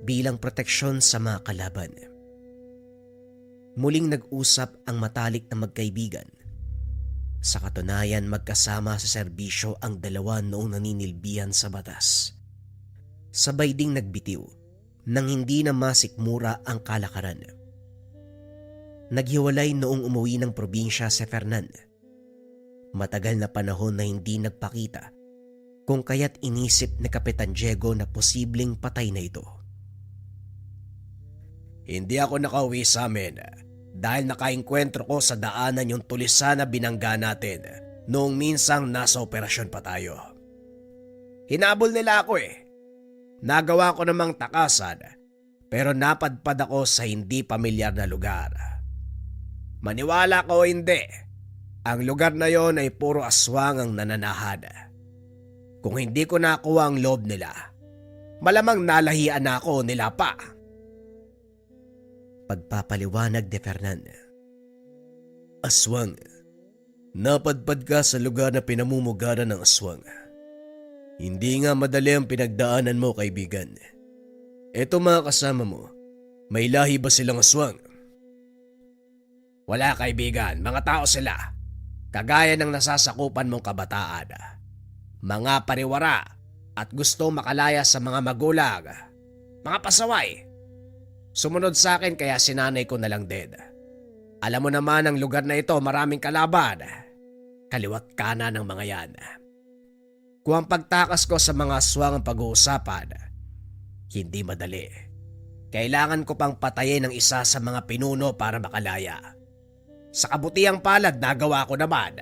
bilang proteksyon sa mga kalaban. Muling nag-usap ang matalik na magkaibigan. Sa katunayan, magkasama sa serbisyo ang dalawa noong naninilbihan sa batas. Sabay ding nagbitiw nang hindi na masikmura ang kalakaran. Naghiwalay noong umuwi ng probinsya si Fernan. Matagal na panahon na hindi nagpakita, kung kaya't inisip ni Kapitan Diego na posibleng patay na ito. Hindi ako nakauwi sa amin dahil nakaengkwentro ko sa daanan yung tulisan na binangga natin noong minsang nasa operasyon pa tayo. Hinabol nila ako eh. Nagawa ko namang takasan pero napadpad ako sa hindi pamilyar na lugar. Maniwala ko o hindi, ang lugar na yon ay puro aswang ang nananahan. Kung hindi ko nakuha ang loob nila, malamang nalahian na ako nila pa. Pagpapaliwanag ni Fernan. Aswang. Napadpad ka sa lugar na pinamumugaran ng aswang. Hindi nga madali ang pinagdaanan mo, kaibigan. Eto mga kasama mo, may lahi ba silang aswang? Wala, kaibigan, mga tao sila. Kagaya ng nasasakupan mong kabataan. Mga pariwara at gusto makalaya sa mga magulang. Mga pasaway. Sumunod sa akin kaya sinanay ko na lang din. Alam mo naman ang lugar na ito maraming kalaban. Kaliwat kanan ng mga yan. Kung ang pagtakas ko sa mga aswang ang pag-uusapan, hindi madali. Kailangan ko pang patayin ang isa sa mga pinuno para makalaya. Sa kabutiang palad nagawa ko naman.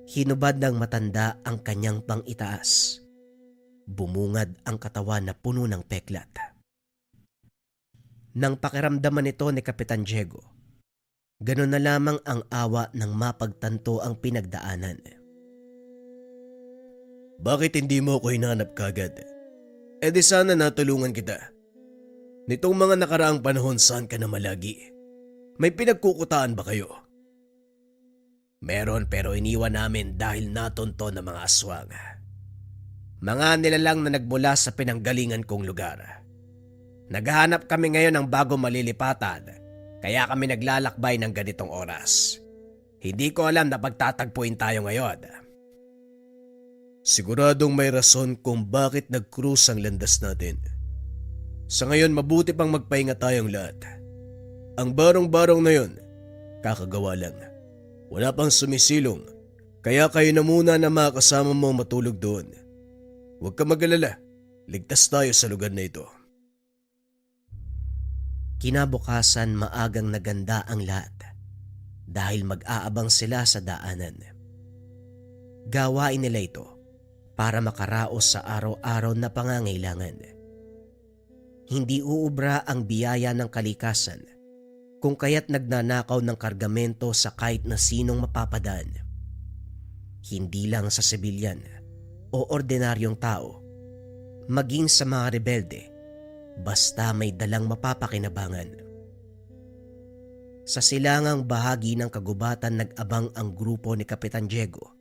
Hinubad ng matanda ang kanyang pang-itaas. Bumungad ang katawan na puno ng peklat. Nang pakiramdaman nito ni Kapitan Diego, ganun na lamang ang awa ng mapagtanto ang pinagdaanan. Bakit hindi mo ko hinanap kagad? E di sana natulungan kita. Nitong mga nakaraang panahon saan ka na malagi? May pinagkukutaan ba kayo? Meron pero iniwan namin dahil natunto ng mga aswang. Mga nilalang na nagmula sa pinanggalingan kong lugar. Naghahanap kami ngayon ng bago malilipatan kaya kami naglalakbay ng ganitong oras. Hindi ko alam na pagtatagpuin tayo ngayon. Siguradong may rason kung bakit nag-cruise ang landas natin. Sa ngayon mabuti pang magpahinga tayong lahat. Ang barong-barong na yon, kakagawa lang. Wala pang sumisilong, kaya kayo na muna na mga kasama mo matulog doon. Huwag ka mag-alala, ligtas tayo sa lugar na ito. Kinabukasan maagang naganda ang lahat dahil mag-aabang sila sa daanan. Gawain nila ito para makaraos sa araw-araw na pangangailangan. Hindi uubra ang biyaya ng kalikasan kung kaya't nagnanakaw ng kargamento sa kahit na sinong mapapadaan. Hindi lang sa sibilyan o ordinaryong tao, maging sa mga rebelde, basta may dalang mapapakinabangan. Sa silangang bahagi ng kagubatan nag-abang ang grupo ni Kapitan Diego,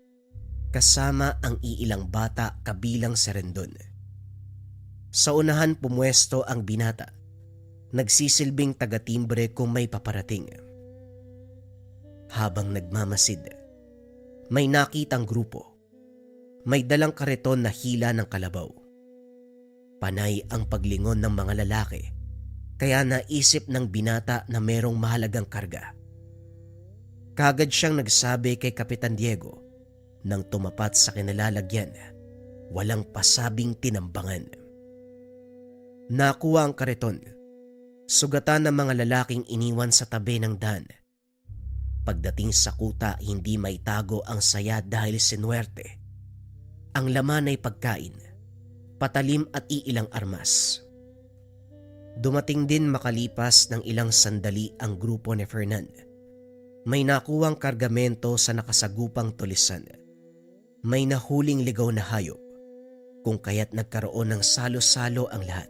kasama ang iilang bata kabilang si Rendon. Sa unahan pumwesto ang binata nagsisilbing taga-timbre kung may paparating. Habang nagmamasid, may nakitang grupo. May dalang kariton na hila ng kalabaw. Panay ang paglingon ng mga lalaki, kaya naisip ng binata na merong mahalagang karga. Kagad siyang nagsabi kay Kapitan Diego nang tumapat sa kinalalagyan, walang pasabing tinambangan. Nakuha ang kariton, sugatan ng mga lalaking iniwan sa tabi ng daan. Pagdating sa kuta, hindi may tago ang saya dahil sinuwerte. Ang laman ay pagkain, patalim at iilang armas. Dumating din makalipas ng ilang sandali ang grupo ni Fernan. May nakuwang kargamento sa nakasagupang tulisan. May nahuling ligaw na hayop, kung kaya't nagkaroon ng salo-salo ang lahat.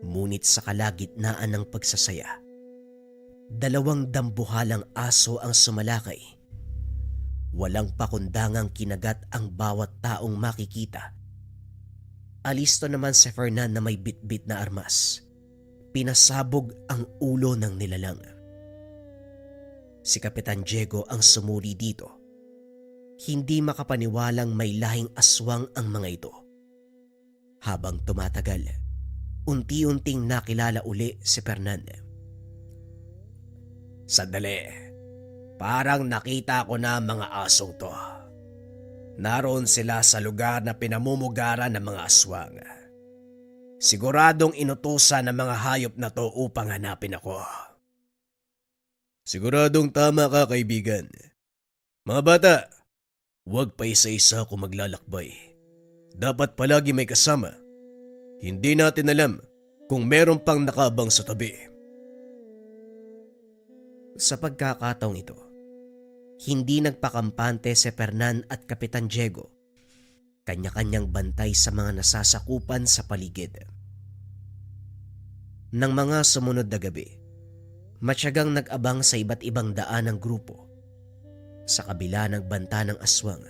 Ngunit sa kalagitnaan ng pagsasaya, 2 dambuhalang aso ang sumalakay. Walang pakundangang kinagat ang bawat taong makikita. Alisto naman si Fernan na may bitbit na armas. Pinasabog ang ulo ng nilalang. Si Kapitan Diego ang sumuri dito. Hindi makapaniwalang may lahing aswang ang mga ito. Habang tumatagal, unti-unting nakilala uli si Fernan. Sandali, parang nakita ko na mga asong to. Naroon sila sa lugar na pinamumugaran ng mga aswang. Siguradong inutusan ng mga hayop na to upang hanapin ako. Siguradong tama ka, kaibigan. Mga bata, huwag pa isa-isa kung maglalakbay. Dapat palagi may kasama. Hindi natin alam kung meron pang nakaabang sa tabi. Sa pagkakataong ito, hindi nagpakampante si Fernan at Kapitan Diego. Kanya-kanyang bantay sa mga nasasakupan sa paligid. Nang mga sumunod na gabi, matyagang nag-abang sa iba't ibang daan ng grupo. Sa kabila ng banta ng aswang,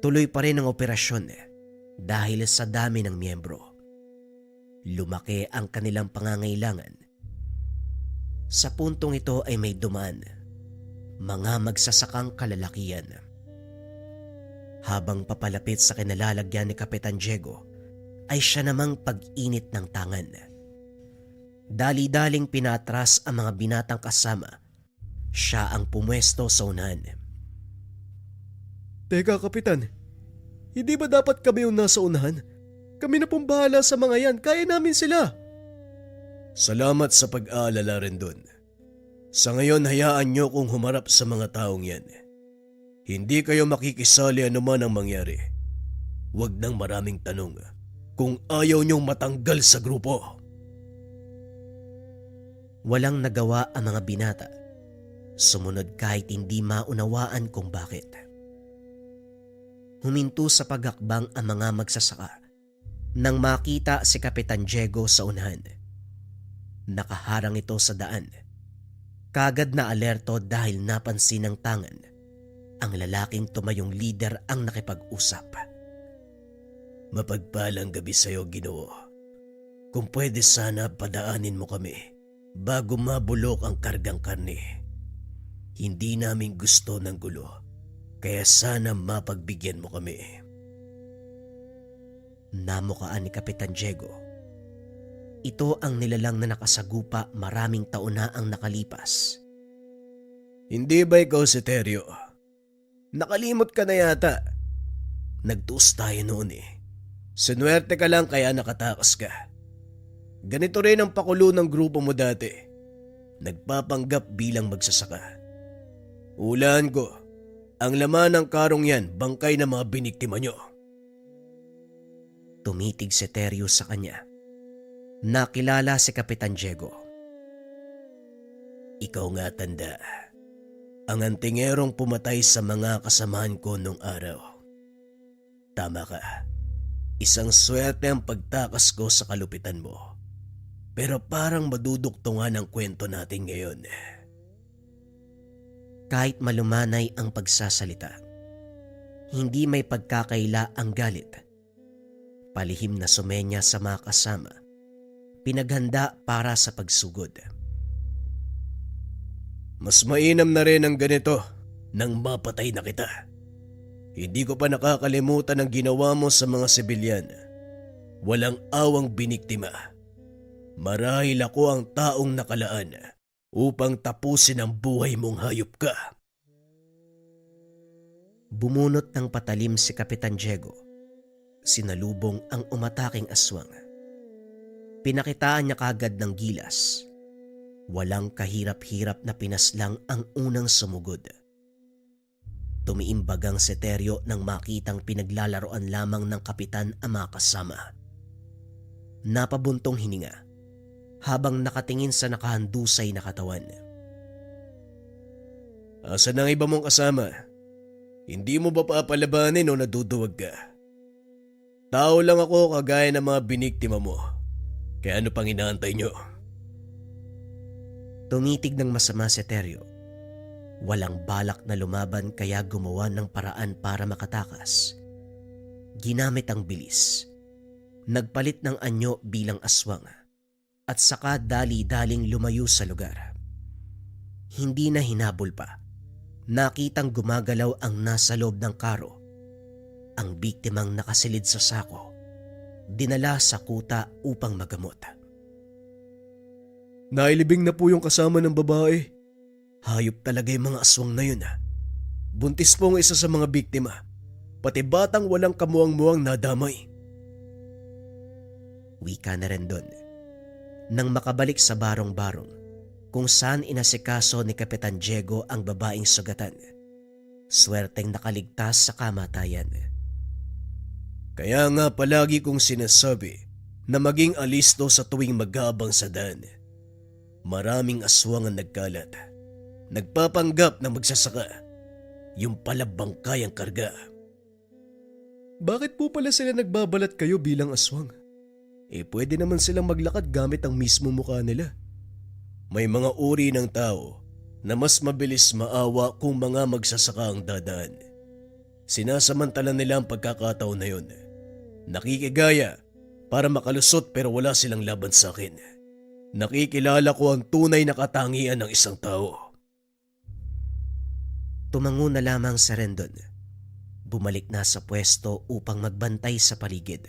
tuloy pa rin ang operasyon dahil sa dami ng miyembro. Lumaki ang kanilang pangangailangan. Sa puntong ito ay may dumaan mga magsasakang kalalakian. Habang papalapit sa kinalalagyan ni Kapitan Diego, ay siya namang pag-init ng tangan. Dali-daling pinatras ang mga binatang kasama. Siya ang pumwesto sa unahan. Teka, Kapitan. Hindi ba dapat kami yung nasa unahan? Kami na pong bahala sa mga yan. Kaya namin sila. Salamat sa pag-aalala rin dun. Sa ngayon, hayaan nyo kung humarap sa mga taong yan. Hindi kayo makikisali anuman ang mangyari. Huwag nang maraming tanong kung ayaw nyong matanggal sa grupo. Walang nagawa ang mga binata. Sumunod kahit hindi maunawaan kung bakit. Huminto sa paghakbang ang mga magsasaka nang makita si Kapitan Diego sa unahan. Nakaharang ito sa daan. Kagad na alerto dahil napansin ng tangan. Ang lalaking tumayong leader ang nakipag-usap. Mapagpalang gabi sa'yo, Ginoo. Kung pwede sana padaanin mo kami bago mabulok ang kargang karne. Hindi namin gusto ng gulo, kaya sana mapagbigyan mo kami. Namukaan ni Kapitan Diego. Ito ang nilalang na nakasagupa maraming taon na ang nakalipas. Hindi ba ikaw si Teryo? Nakalimot ka na yata. Nagtuos tayo noon eh. Sinuwerte ka lang kaya nakatakas ka. Ganito rin ang pakulo ng grupo mo dati. Nagpapanggap bilang magsasaka. Hulaan ko, ang laman ng karong yan bangkay ng mga biniktima nyo. Tumitig si Teryo sa kanya. Nakilala si Kapitan Diego. Ikaw nga, tanda. Ang antingerong pumatay sa mga kasamahan ko nung araw. Tama ka. Isang swerte ang pagtakas ko sa kalupitan mo. Pero parang maduduktungan ang kwento natin ngayon. Kahit malumanay ang pagsasalita, hindi may pagkakaila ang galit. Palihim na sumenya sa mga kasama. pinaghanda para sa pagsugod. Mas mainam na rin ang ganito nang mapatay na kita. Hindi ko pa nakakalimutan ang ginawa mo sa mga sibilyan. Walang awang biniktima. Marahil ako ang taong nakalaan upang tapusin ang buhay mong hayop ka. Bumunot ng patalim si Kapitan Diego. Sinalubong ang umataking aswang. Pinakitaan niya kagad ng gilas. Walang kahirap-hirap na pinaslang ang unang sumugod. Tumiimbagang si Teryo nang makitang pinaglalaroan lamang ng kapitan ang mga kasama. Napabuntong hininga habang nakatingin sa nakahandusay na katawan. Asan ang iba mong kasama? Hindi mo ba papalabanin o naduduwag ka? Tao lang ako kagaya ng mga biniktima mo. Kaya ano pang inaantay nyo? Tumitig ng masama si Teryo. Walang balak na lumaban kaya gumawa ng paraan para makatakas. Ginamit ang bilis. Nagpalit ng anyo bilang aswang at saka dali-daling lumayo sa lugar. Hindi na hinabol pa. Nakitang gumagalaw ang nasa loob ng karo. Ang biktimang nakasilid sa sako. Dinala sa kuta upang magamot. Nailibing na po yung kasama ng babae. Hayop talaga yung mga aswang na yun. Buntis po ang isa sa mga biktima. Pati batang walang kamuang-muang nadamay. Wika na rin doon. Nang makabalik sa barong-barong kung saan inasikaso ni Kapitan Diego ang babaeng sugatan. Swerteng nakaligtas sa kamatayan. Kaya nga palagi kong sinasabi na maging alisto sa tuwing mag-aabang sa daan. Maraming aswang ang nagkalat. Nagpapanggap na magsasaka. Yung pala bangkay ang karga. Bakit po pala sila nagbabalat kayo bilang aswang? Pwede naman silang maglakad gamit ang mismo mukha nila. May mga uri ng tao na mas mabilis maawa kung mga magsasaka ang dadaan. Sinasamantala nila ang pagkakataon na yun. Nakikigaya para makalusot pero wala silang laban sa akin. Nakikilala ko ang tunay na katangian ng isang tao. Tumango na lamang si Rendon. Bumalik na sa pwesto upang magbantay sa paligid.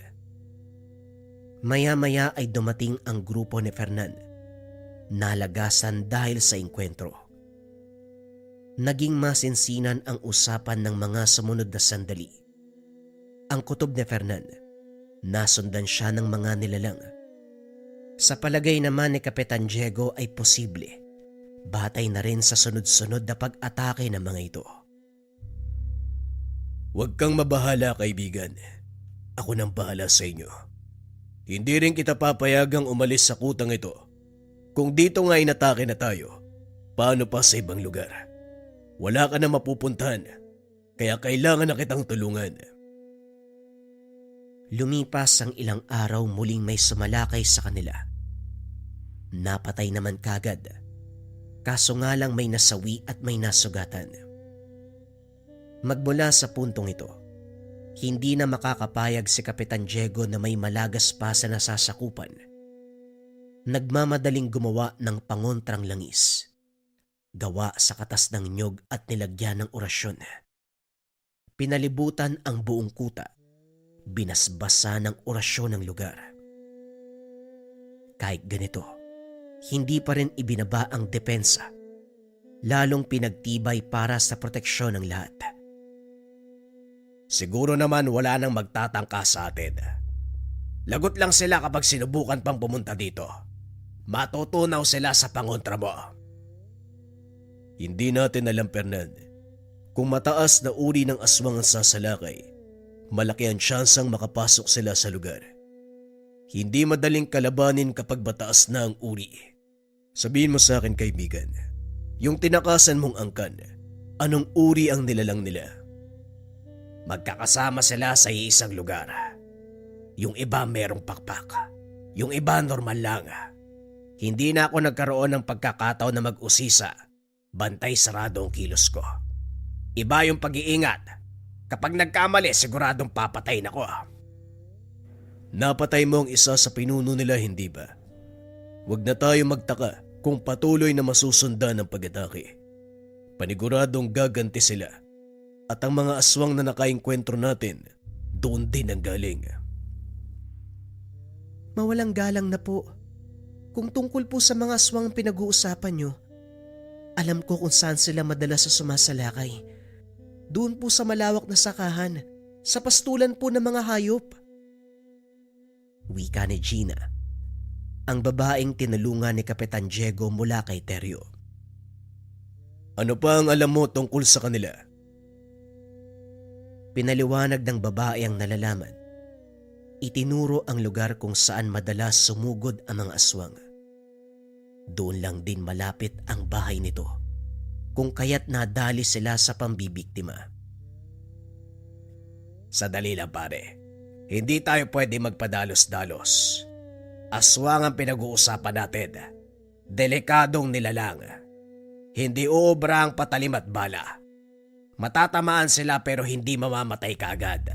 Maya-maya ay dumating ang grupo ni Fernan. Nalagasan dahil sa engkwentro. Naging masinsinan ang usapan ng mga sumunod na sandali. Ang kutob ni Fernan, nasundan siya ng mga nilalang. Sa palagay naman ni Kapitan Diego ay posible. Batay na rin sa sunod-sunod na pag-atake ng mga ito. Huwag kang mabahala, kaibigan. Ako nang bahala sa inyo. Hindi rin kita papayagang umalis sa kutang ito. Kung dito nga inatake na tayo, paano pa sa ibang lugar? Wala ka na mapupuntahan, kaya kailangan na kitang tulungan. Lumipas ang ilang araw, muling may sumalakay sa kanila. Napatay naman kagad. Kaso nga lang may nasawi at may nasugatan. Magmula sa puntong ito, hindi na makakapayag si Kapitan Diego na may malagas pa sa nasasakupan. Nagmamadaling gumawa ng pangontrang langis. Gawa sa katas ng nyog at nilagyan ng orasyon. Pinalibutan ang buong kuta. Binasbasa ng orasyon ng lugar. Kahit ganito, hindi pa rin ibinaba ang depensa. Lalong pinagtibay para sa proteksyon ng lahat. Siguro naman wala nang magtatangka sa atin. Lagot lang sila kapag sinubukan pang pumunta dito. Matutunaw sila sa pangontra mo. Hindi natin alam, Fernan. Kung mataas na uri ng aswang ang sasalakay, malaki ang tsansang makapasok sila sa lugar. Hindi madaling kalabanin kapag mataas na ang uri. Sabihin mo sa akin, kaibigan, yung tinakasan mong angkan, anong uri ang nilalang nila? Magkakasama sila sa iisang lugar. Yung iba merong pakpak. Yung iba normal lang. Hindi na ako nagkaroon ng pagkakataon na mag-usisa. Bantay sarado ang kilos ko. Iba yung pag-iingat. Kapag nagkamali, siguradong papatayin ako. Napatay mo ang isa sa pinuno nila, hindi ba? Huwag na tayo magtaka kung patuloy na masusundan ang pag-atake. Paniguradong gaganti sila at ang mga aswang na nakaengkwentro natin doon din ang galing. Mawalang galang na po. Kung tungkol po sa mga aswang pinag-uusapan nyo, alam ko kung saan sila madalas sa sumasalakay. Doon po sa malawak na sakahan, sa pastulan po ng mga hayop. Wika ni Gina, ang babaeng tinulungan ni Kapitan Diego mula kay Teryo. Ano pa ang alam mo tungkol sa kanila? Pinaliwanag ng babae ang nalalaman. Itinuro ang lugar kung saan madalas sumugod ang mga aswang. Doon lang din malapit ang bahay nito, kung kaya't nadali sila sa pambibiktima. Sadali lang pare, hindi tayo pwede magpadalos-dalos. Aswang ang pinag-uusapan natin. Delikadong nilalang. Hindi uubra ang patalim at bala. Matatamaan sila pero hindi mamamatay kaagad.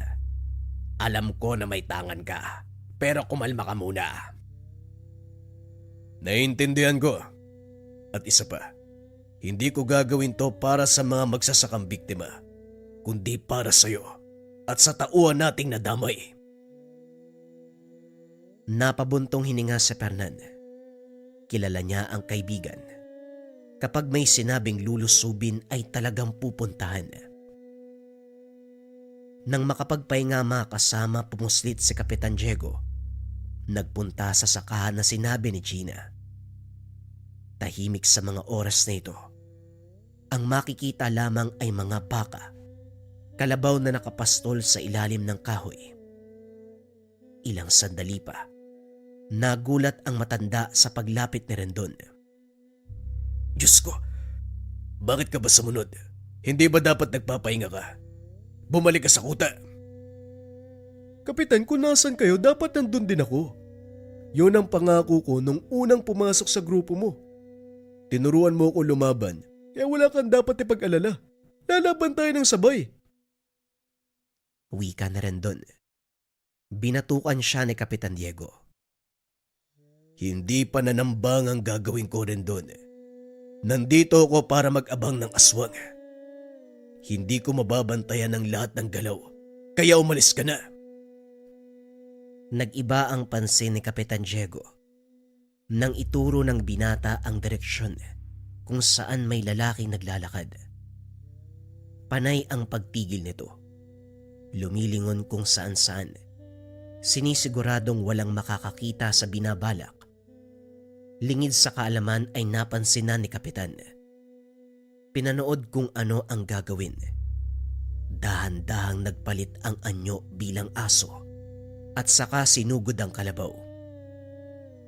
Alam ko na may tangan ka, pero kumalma ka muna. Naiintindihan ko. At isa pa, hindi ko gagawin to para sa mga magsasakang biktima, kundi para sa'yo at sa tauhan nating nadamay. Napabuntong hininga si Fernan. Kilala niya ang kaibigan. Kapag may sinabing lulusubin ay talagang pupuntahan. Nang makapagpahinga makasama pumuslit si Kapitan Diego, nagpunta sa sakahan na sinabi ni Gina. Tahimik sa mga oras na ito. Ang makikita lamang ay mga baka, kalabaw na nakapastol sa ilalim ng kahoy. Ilang sandali pa, nagulat ang matanda sa paglapit ni Rendon. Diyos ko, bakit ka ba sumunod? Hindi ba dapat nagpapahinga ka? Bumalik ka sa kuta. Kapitan, kung nasan kayo, dapat nandun din ako. Yun ang pangako ko nung unang pumasok sa grupo mo. Tinuruan mo ako lumaban, kaya wala kang dapat ipag-alala. Lalaban tayo ng sabay. Wika na Rendon. Binatukan siya ni Kapitan Diego. Hindi pa nanambang ang gagawin ko rin doon. Nandito ako para mag-abang ng aswang. Hindi ko mababantayan ang lahat ng galaw, kaya umalis ka na. Nag-iba ang pansin ni Kapitan Diego nang ituro ng binata ang direksyon kung saan may lalaking naglalakad. Panay ang pagtigil nito. Lumilingon kung saan-saan. Sinisiguradong walang makakakita sa binabalak. Lingid sa kaalaman ay napansin na ni Kapitan. Pinanood kung ano ang gagawin. Dahan-dahang nagpalit ang anyo bilang aso at saka sinugod ang kalabaw.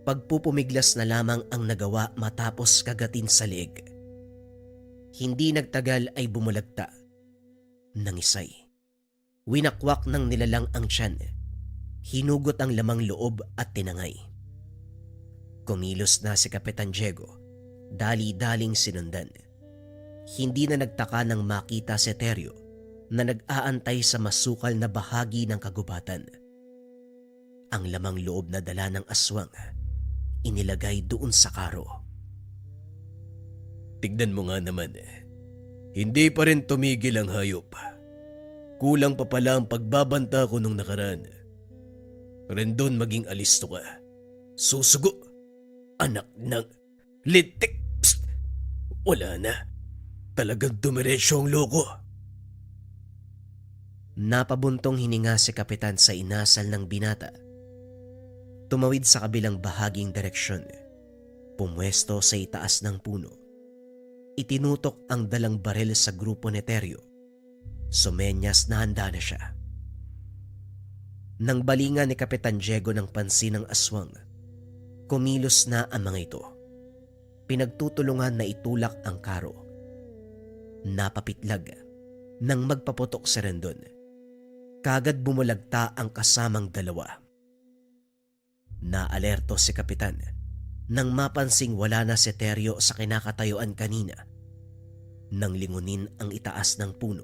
Pagpupumiglas na lamang ang nagawa matapos kagatin sa leeg. Hindi nagtagal ay bumulagta. Nangisay. Winakwak ng nilalang ang tiyan. Hinugot ang lamang loob at tinangay. Kumilos na si Kapitan Diego. Dali-daling sinundan. Hindi na nagtaka nang makita si Teryo na nag-aantay sa masukal na bahagi ng kagubatan. Ang lamang loob na dala ng aswang inilagay doon sa karo. Tignan mo nga naman, hindi pa rin tumigil ang hayop. Kulang pa pala ang pagbabanta ko nung nakaraan. Rendon, maging alisto ka. Susugo, anak ng litik. Psst! Wala na. Talagang dumiretso ang loko. Napabuntong hininga si Kapitan sa inasal ng binata. Tumawid sa kabilang bahaging direksyon. Pumwesto sa itaas ng puno. Itinutok ang dalang baril sa grupo ni Teryo. Sumenyas na handa na siya. Nang balingan ni Kapitan Diego ng pansin ng aswang, kumilos na ang mga ito. Pinagtutulungan na itulak ang karo. Napapitlag nang magpaputok si Rendon. Kagad bumulagta ang kasamang dalawa. Naalerto si Kapitan nang mapansing wala na si Teryo sa kinakatayuan kanina. Nang lingunin ang itaas ng puno,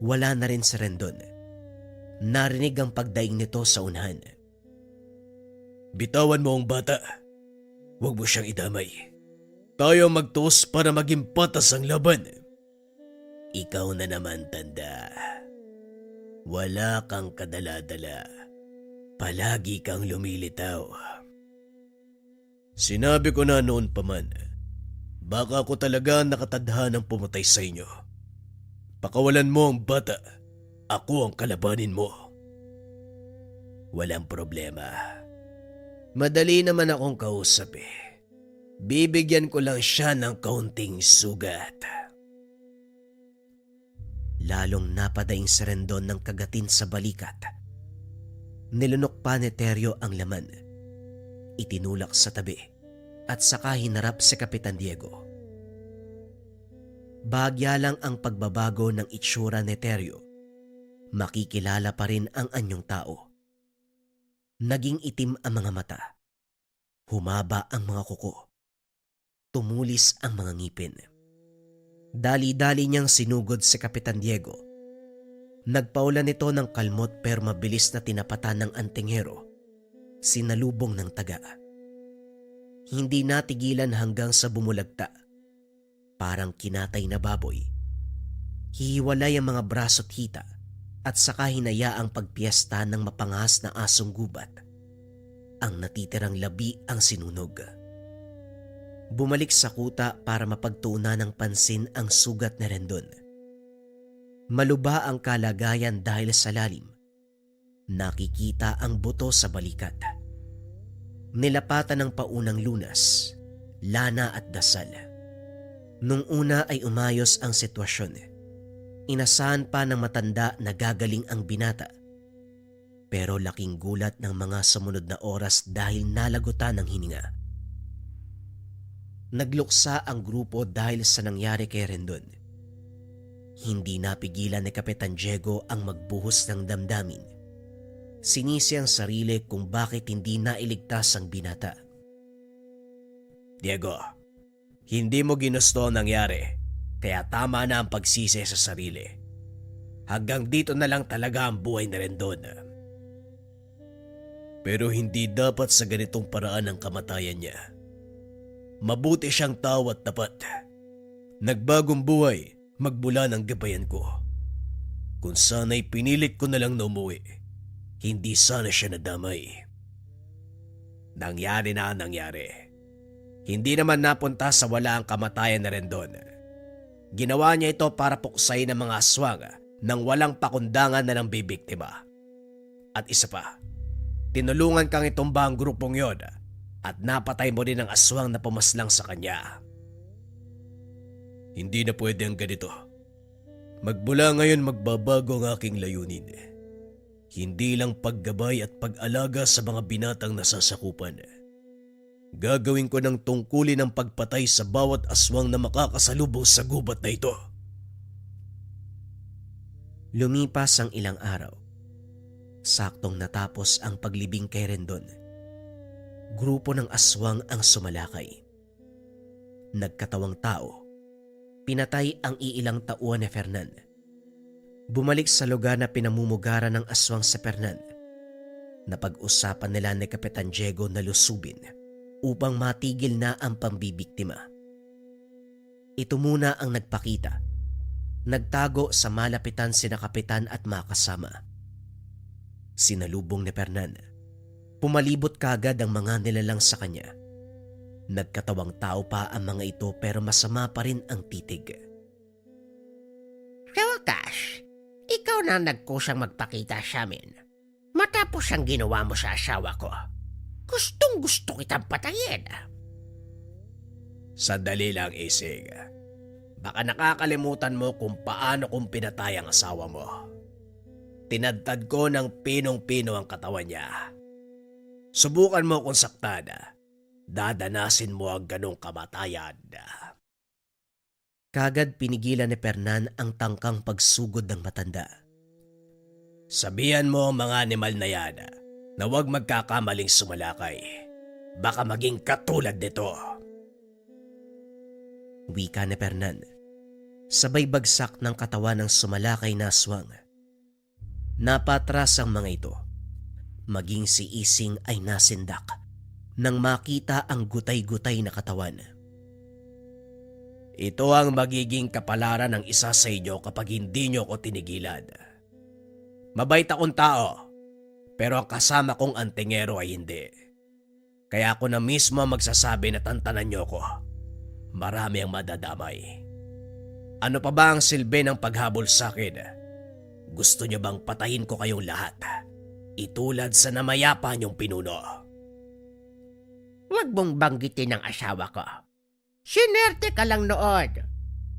wala na rin si Rendon. Narinig ang pagdaing nito sa unahan. Bitawan mo ang bata. Huwag mo siyang idamay. Tayo magtuos para maging patas ang laban. Ikaw na naman, tanda. Wala kang kadala-dala. Palagi kang lumilitaw. Sinabi ko na noon pa man, baka ako talaga nakatadhanang pumatay sa inyo. Pakawalan mo ang bata. Ako ang kalabanin mo. Walang problema. Madali naman akong kausap eh. Bibigyan ko lang siya ng kaunting sugat. Lalong napadaing si Rendon ng kagatin sa balikat. Nilunok pa ni Teryo ang laman. Itinulak sa tabi at saka hinarap si Kapitan Diego. Bahagya lang ang pagbabago ng itsura ni Teryo. Makikilala pa rin ang anyong tao. Naging itim ang mga mata. Humaba ang mga kuko. Tumulis ang mga ngipin. Dali-dali niyang sinugod si Kapitan Diego. Nagpaulan nito ng kalmot pero mabilis na tinapatan ng antinghero. Sinalubong ng taga. Hindi natigilan hanggang sa bumulagta. Parang kinatay na baboy. Hihiwalay ang mga braso't hita at saka hinayaang pagpiesta ng mapangas na asong gubat. Ang natitirang labi ang sinunog. Bumalik sa kuta para mapagtuunan ng pansin ang sugat ni Rendon. Maluba ang kalagayan dahil sa lalim. Nakikita ang buto sa balikat. Nilapatan ng paunang lunas, lana at dasal. Nung una ay umayos ang sitwasyon. Inasahan pa ng matanda na gagaling ang binata. Pero laking gulat ng mga sumunod na oras dahil nalagutan ng hininga. Nagluksa ang grupo dahil sa nangyari kay Rendon. Hindi napigilan ni Kapitan Diego ang magbuhos ng damdamin. Sinisi ang sarili kung bakit hindi nailigtas ang binata. Diego, hindi mo ginusto ang nangyari, kaya tama na ang pagsisi sa sarili. Hanggang dito na lang talaga ang buhay ni Rendon. Pero hindi dapat sa ganitong paraan ang kamatayan niya. Mabuti siyang tao at tapat. Nagbagong buhay magmula ng gabayan ko. Kung sana'y pinilit ko na lang na umuwi, hindi sana siya nadamay. Nangyari na ang nangyari. Hindi naman napunta sa wala ang kamatayan na Rendon. Ginawa niya ito para puksayin ang mga aswang nang walang pakundangan na ng bibiktima. At isa pa, tinulungan kang itumba ang grupong yon at napatay mo rin ang aswang na pumaslang sa kanya. Hindi na pwede ang ganito. Magmula ngayon magbabago ang aking layunin. Hindi lang paggabay at pag-alaga sa mga binatang nasasakupan. Gagawin ko ng tungkulin ang pagpatay sa bawat aswang na makakasalubong sa gubat na ito. Lumipas ang ilang araw. Saktong natapos ang paglibing kay Rendon. Grupo ng aswang ang sumalakay. Nagkatawang tao. Pinatay ang iilang tauhan ni Fernan. Bumalik sa lugar na pinamumugaran ng aswang sa Fernan. Napag-usapan nila ni Kapitan Diego na lusubin upang matigil na ang pambibiktima. Ito muna ang nagpakita. Nagtago sa malapitan sina Kapitan at makasama. Sinalubong ni Fernan. Pumalibot kagad ang mga nilalang sa kanya. Nagkatawang tao pa ang mga ito pero masama pa rin ang titig. Sa wakas, ikaw na nagkusang magpakita sa amin. Matapos ang ginawa mo sa asawa ko, gustong gusto kitang patayin. Sandali lang, Isig. Baka nakakalimutan mo kung paano kong pinatay ang asawa mo. Tinadtad ko ng pinong-pino ang katawan niya. Subukan mo kung saktan. Dadanasin mo ang ganong kamatayan. Kagad pinigilan ni Fernan ang tangkang pagsugod ng matanda. Sabihan mo ang mga animal na yan na huwag magkakamaling sumalakay. Baka maging katulad nito. Wika ni Fernan. Sabay bagsak ng katawan ng sumalakay na aswang. Napatras ang mga ito. Maging si Ising ay nasindak. nang makita ang gutay-gutay na katawan. Ito ang magiging kapalaran ng isa sa inyo kapag hindi nyo ko tinigilan. Mabait akong tao, pero ang kasama kong antingero ay hindi. Kaya ako na mismo magsasabi na tantanan nyo ko. Marami ang madadamay. Ano pa ba ang silbi ng paghabol sa akin? Gusto nyo bang patayin ko kayong lahat? Itulad sa namayapa niyong pinuno. Huwag mong banggitin ang asawa ko. Sinerte ka lang noon.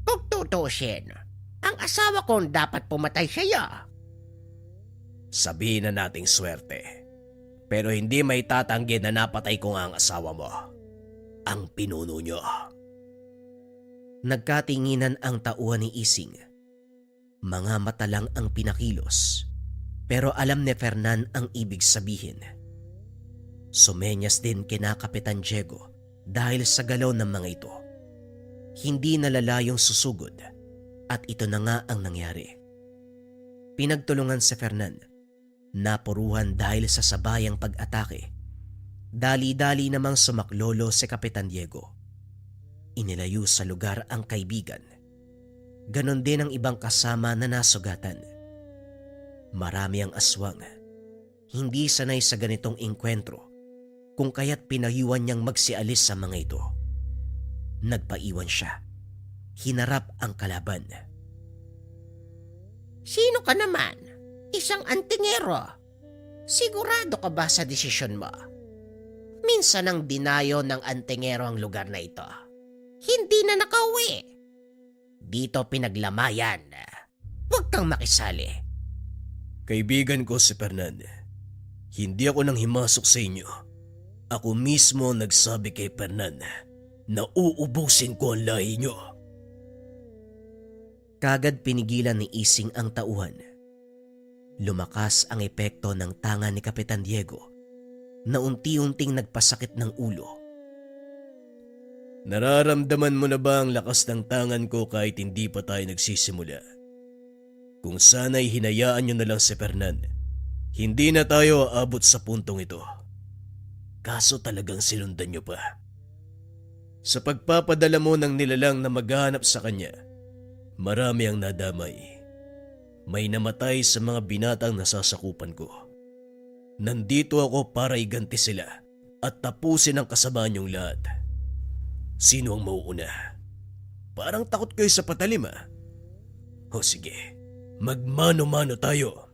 Kung tutusin, ang asawa ko dapat pumatay sa'yo. Sabihin na nating swerte. Pero hindi may tatanggi na napatay ko nga ang asawa mo. Ang pinuno nyo. Nagkatinginan ang tauhan ni Ising. Mga mata lang ang pinakilos, pero alam ni Fernan ang ibig sabihin. Sumenyas din kina Kapitan Diego dahil sa galaw ng mga ito. Hindi nalalayong susugod at ito na nga ang nangyari. Pinagtulungan si Fernan, napuruhan dahil sa sabayang pag-atake. Dali-dali namang sumaklolo si Kapitan Diego. Inilayo sa lugar ang kaibigan. Ganon din ang ibang kasama na nasugatan. Marami ang aswang. Hindi sanay sa ganitong engkwentro, kung kaya't pinayuan niyang magsialis sa mga ito. Nagpaiwan siya. Hinarap ang kalaban. Sino ka naman? Isang antingero. Sigurado ka ba sa desisyon mo? Minsan ang dinayo ng antingero ang lugar na ito. Hindi na nakauwi. Dito pinaglamayan. Huwag kang makisali. Kaibigan ko si Fernan. Hindi ako nang himasok sa inyo. Ako mismo nagsabi kay Fernan na uubusin ko ang lahi nyo. Kagad pinigilan ni Ising ang tauhan. Lumakas ang epekto ng tanga ni Kapitan Diego na unti-unting nagpasakit ng ulo. Nararamdaman mo na ba ang lakas ng tangan ko kahit hindi pa tayo nagsisimula? Kung sana'y hinayaan nyo na lang si Fernan, hindi na tayo aabot sa puntong ito. Kaso talagang sinundan nyo pa. Sa pagpapadala mo ng nilalang na maghahanap sa kanya, marami ang nadamay. May namatay sa mga binatang nasasakupan ko. Nandito ako para iganti sila at tapusin ang kasamaan niyong lahat. Sino ang mauuna? Parang takot kayo sa patalim ah. O sige, magmano-mano tayo.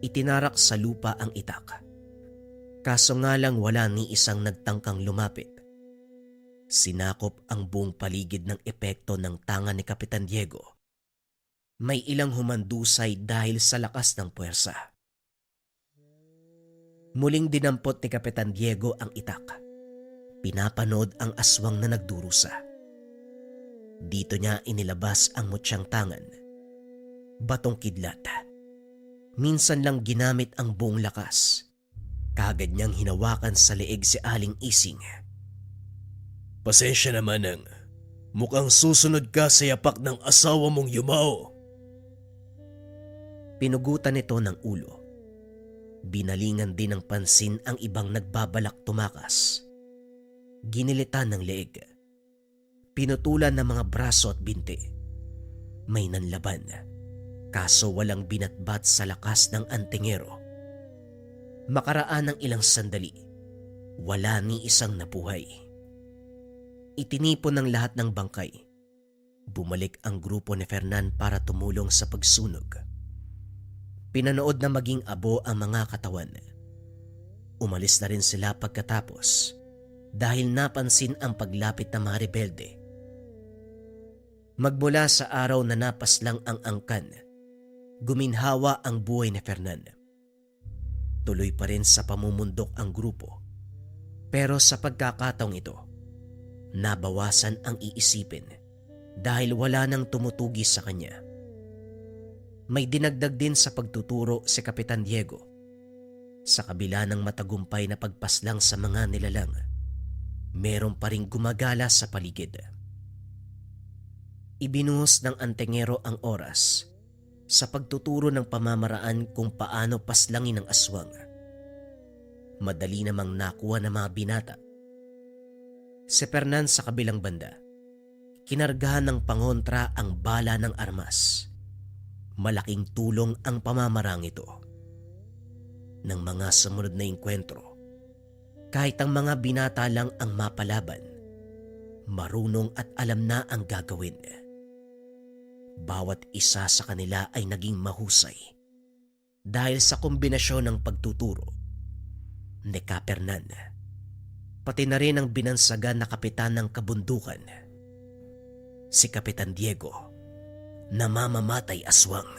Itinarak sa lupa ang itak. Kaso nga lang wala ni isang nagtangkang lumapit. Sinakop ang buong paligid ng epekto ng tanga ni Kapitan Diego. May ilang humandusay dahil sa lakas ng puwersa. Muling dinampot ni Kapitan Diego ang itak. Pinapanood ang aswang na nagdurusa. Dito niya inilabas ang mutyang tangan. Batong kidlat. Minsan lang ginamit ang buong lakas. Kagad niyang hinawakan sa leeg si Aling Ising. Pasensya naman ang mukhang susunod ka sa yapak ng asawa mong yumao. Pinugutan nito ng ulo. Binalingan din ng pansin ang ibang nagbabalak tumakas. Ginilitan ng leeg. Pinutulan ng mga braso at binti. May nanlaban. Kaso walang binatbat sa lakas ng antingero. Makaraan ng ilang sandali, wala ni isang nabuhay. Itinipon ng lahat ng bangkay. Bumalik ang grupo ni Fernan para tumulong sa pagsunog. Pinanood na maging abo ang mga katawan. Umalis na rin sila pagkatapos dahil napansin ang paglapit ng mga rebelde. Magmula sa araw na napaslang ang angkan, guminhawa ang buhay ni Fernan. Tuloy pa rin sa pamumundok ang grupo. Pero sa pagkakataong ito, nabawasan ang iisipin dahil wala nang tumutugi sa kanya. May dinagdag din sa pagtuturo si Kapitan Diego. Sa kabila ng matagumpay na pagpaslang sa mga nilalang, meron pa ring gumagala sa paligid. Ibinuhos ng antingero ang oras sa pagtuturo ng pamamaraan kung paano paslangin ang aswang. madali namang nakuha ng mga binata. Si Fernan sa kabilang banda, kinargahan ng pangontra ang bala ng armas. Malaking tulong ang pamamarang ito. Ng mga sumunod na engkwentro, kahit ang mga binata lang ang mapalaban, marunong at alam na ang gagawin. Bawat isa sa kanila ay naging mahusay dahil sa kombinasyon ng pagtuturo ni Kapernan, pati na rin ang binansagan na kapitan ng kabundukan, si Kapitan Diego, na mamamatay aswang.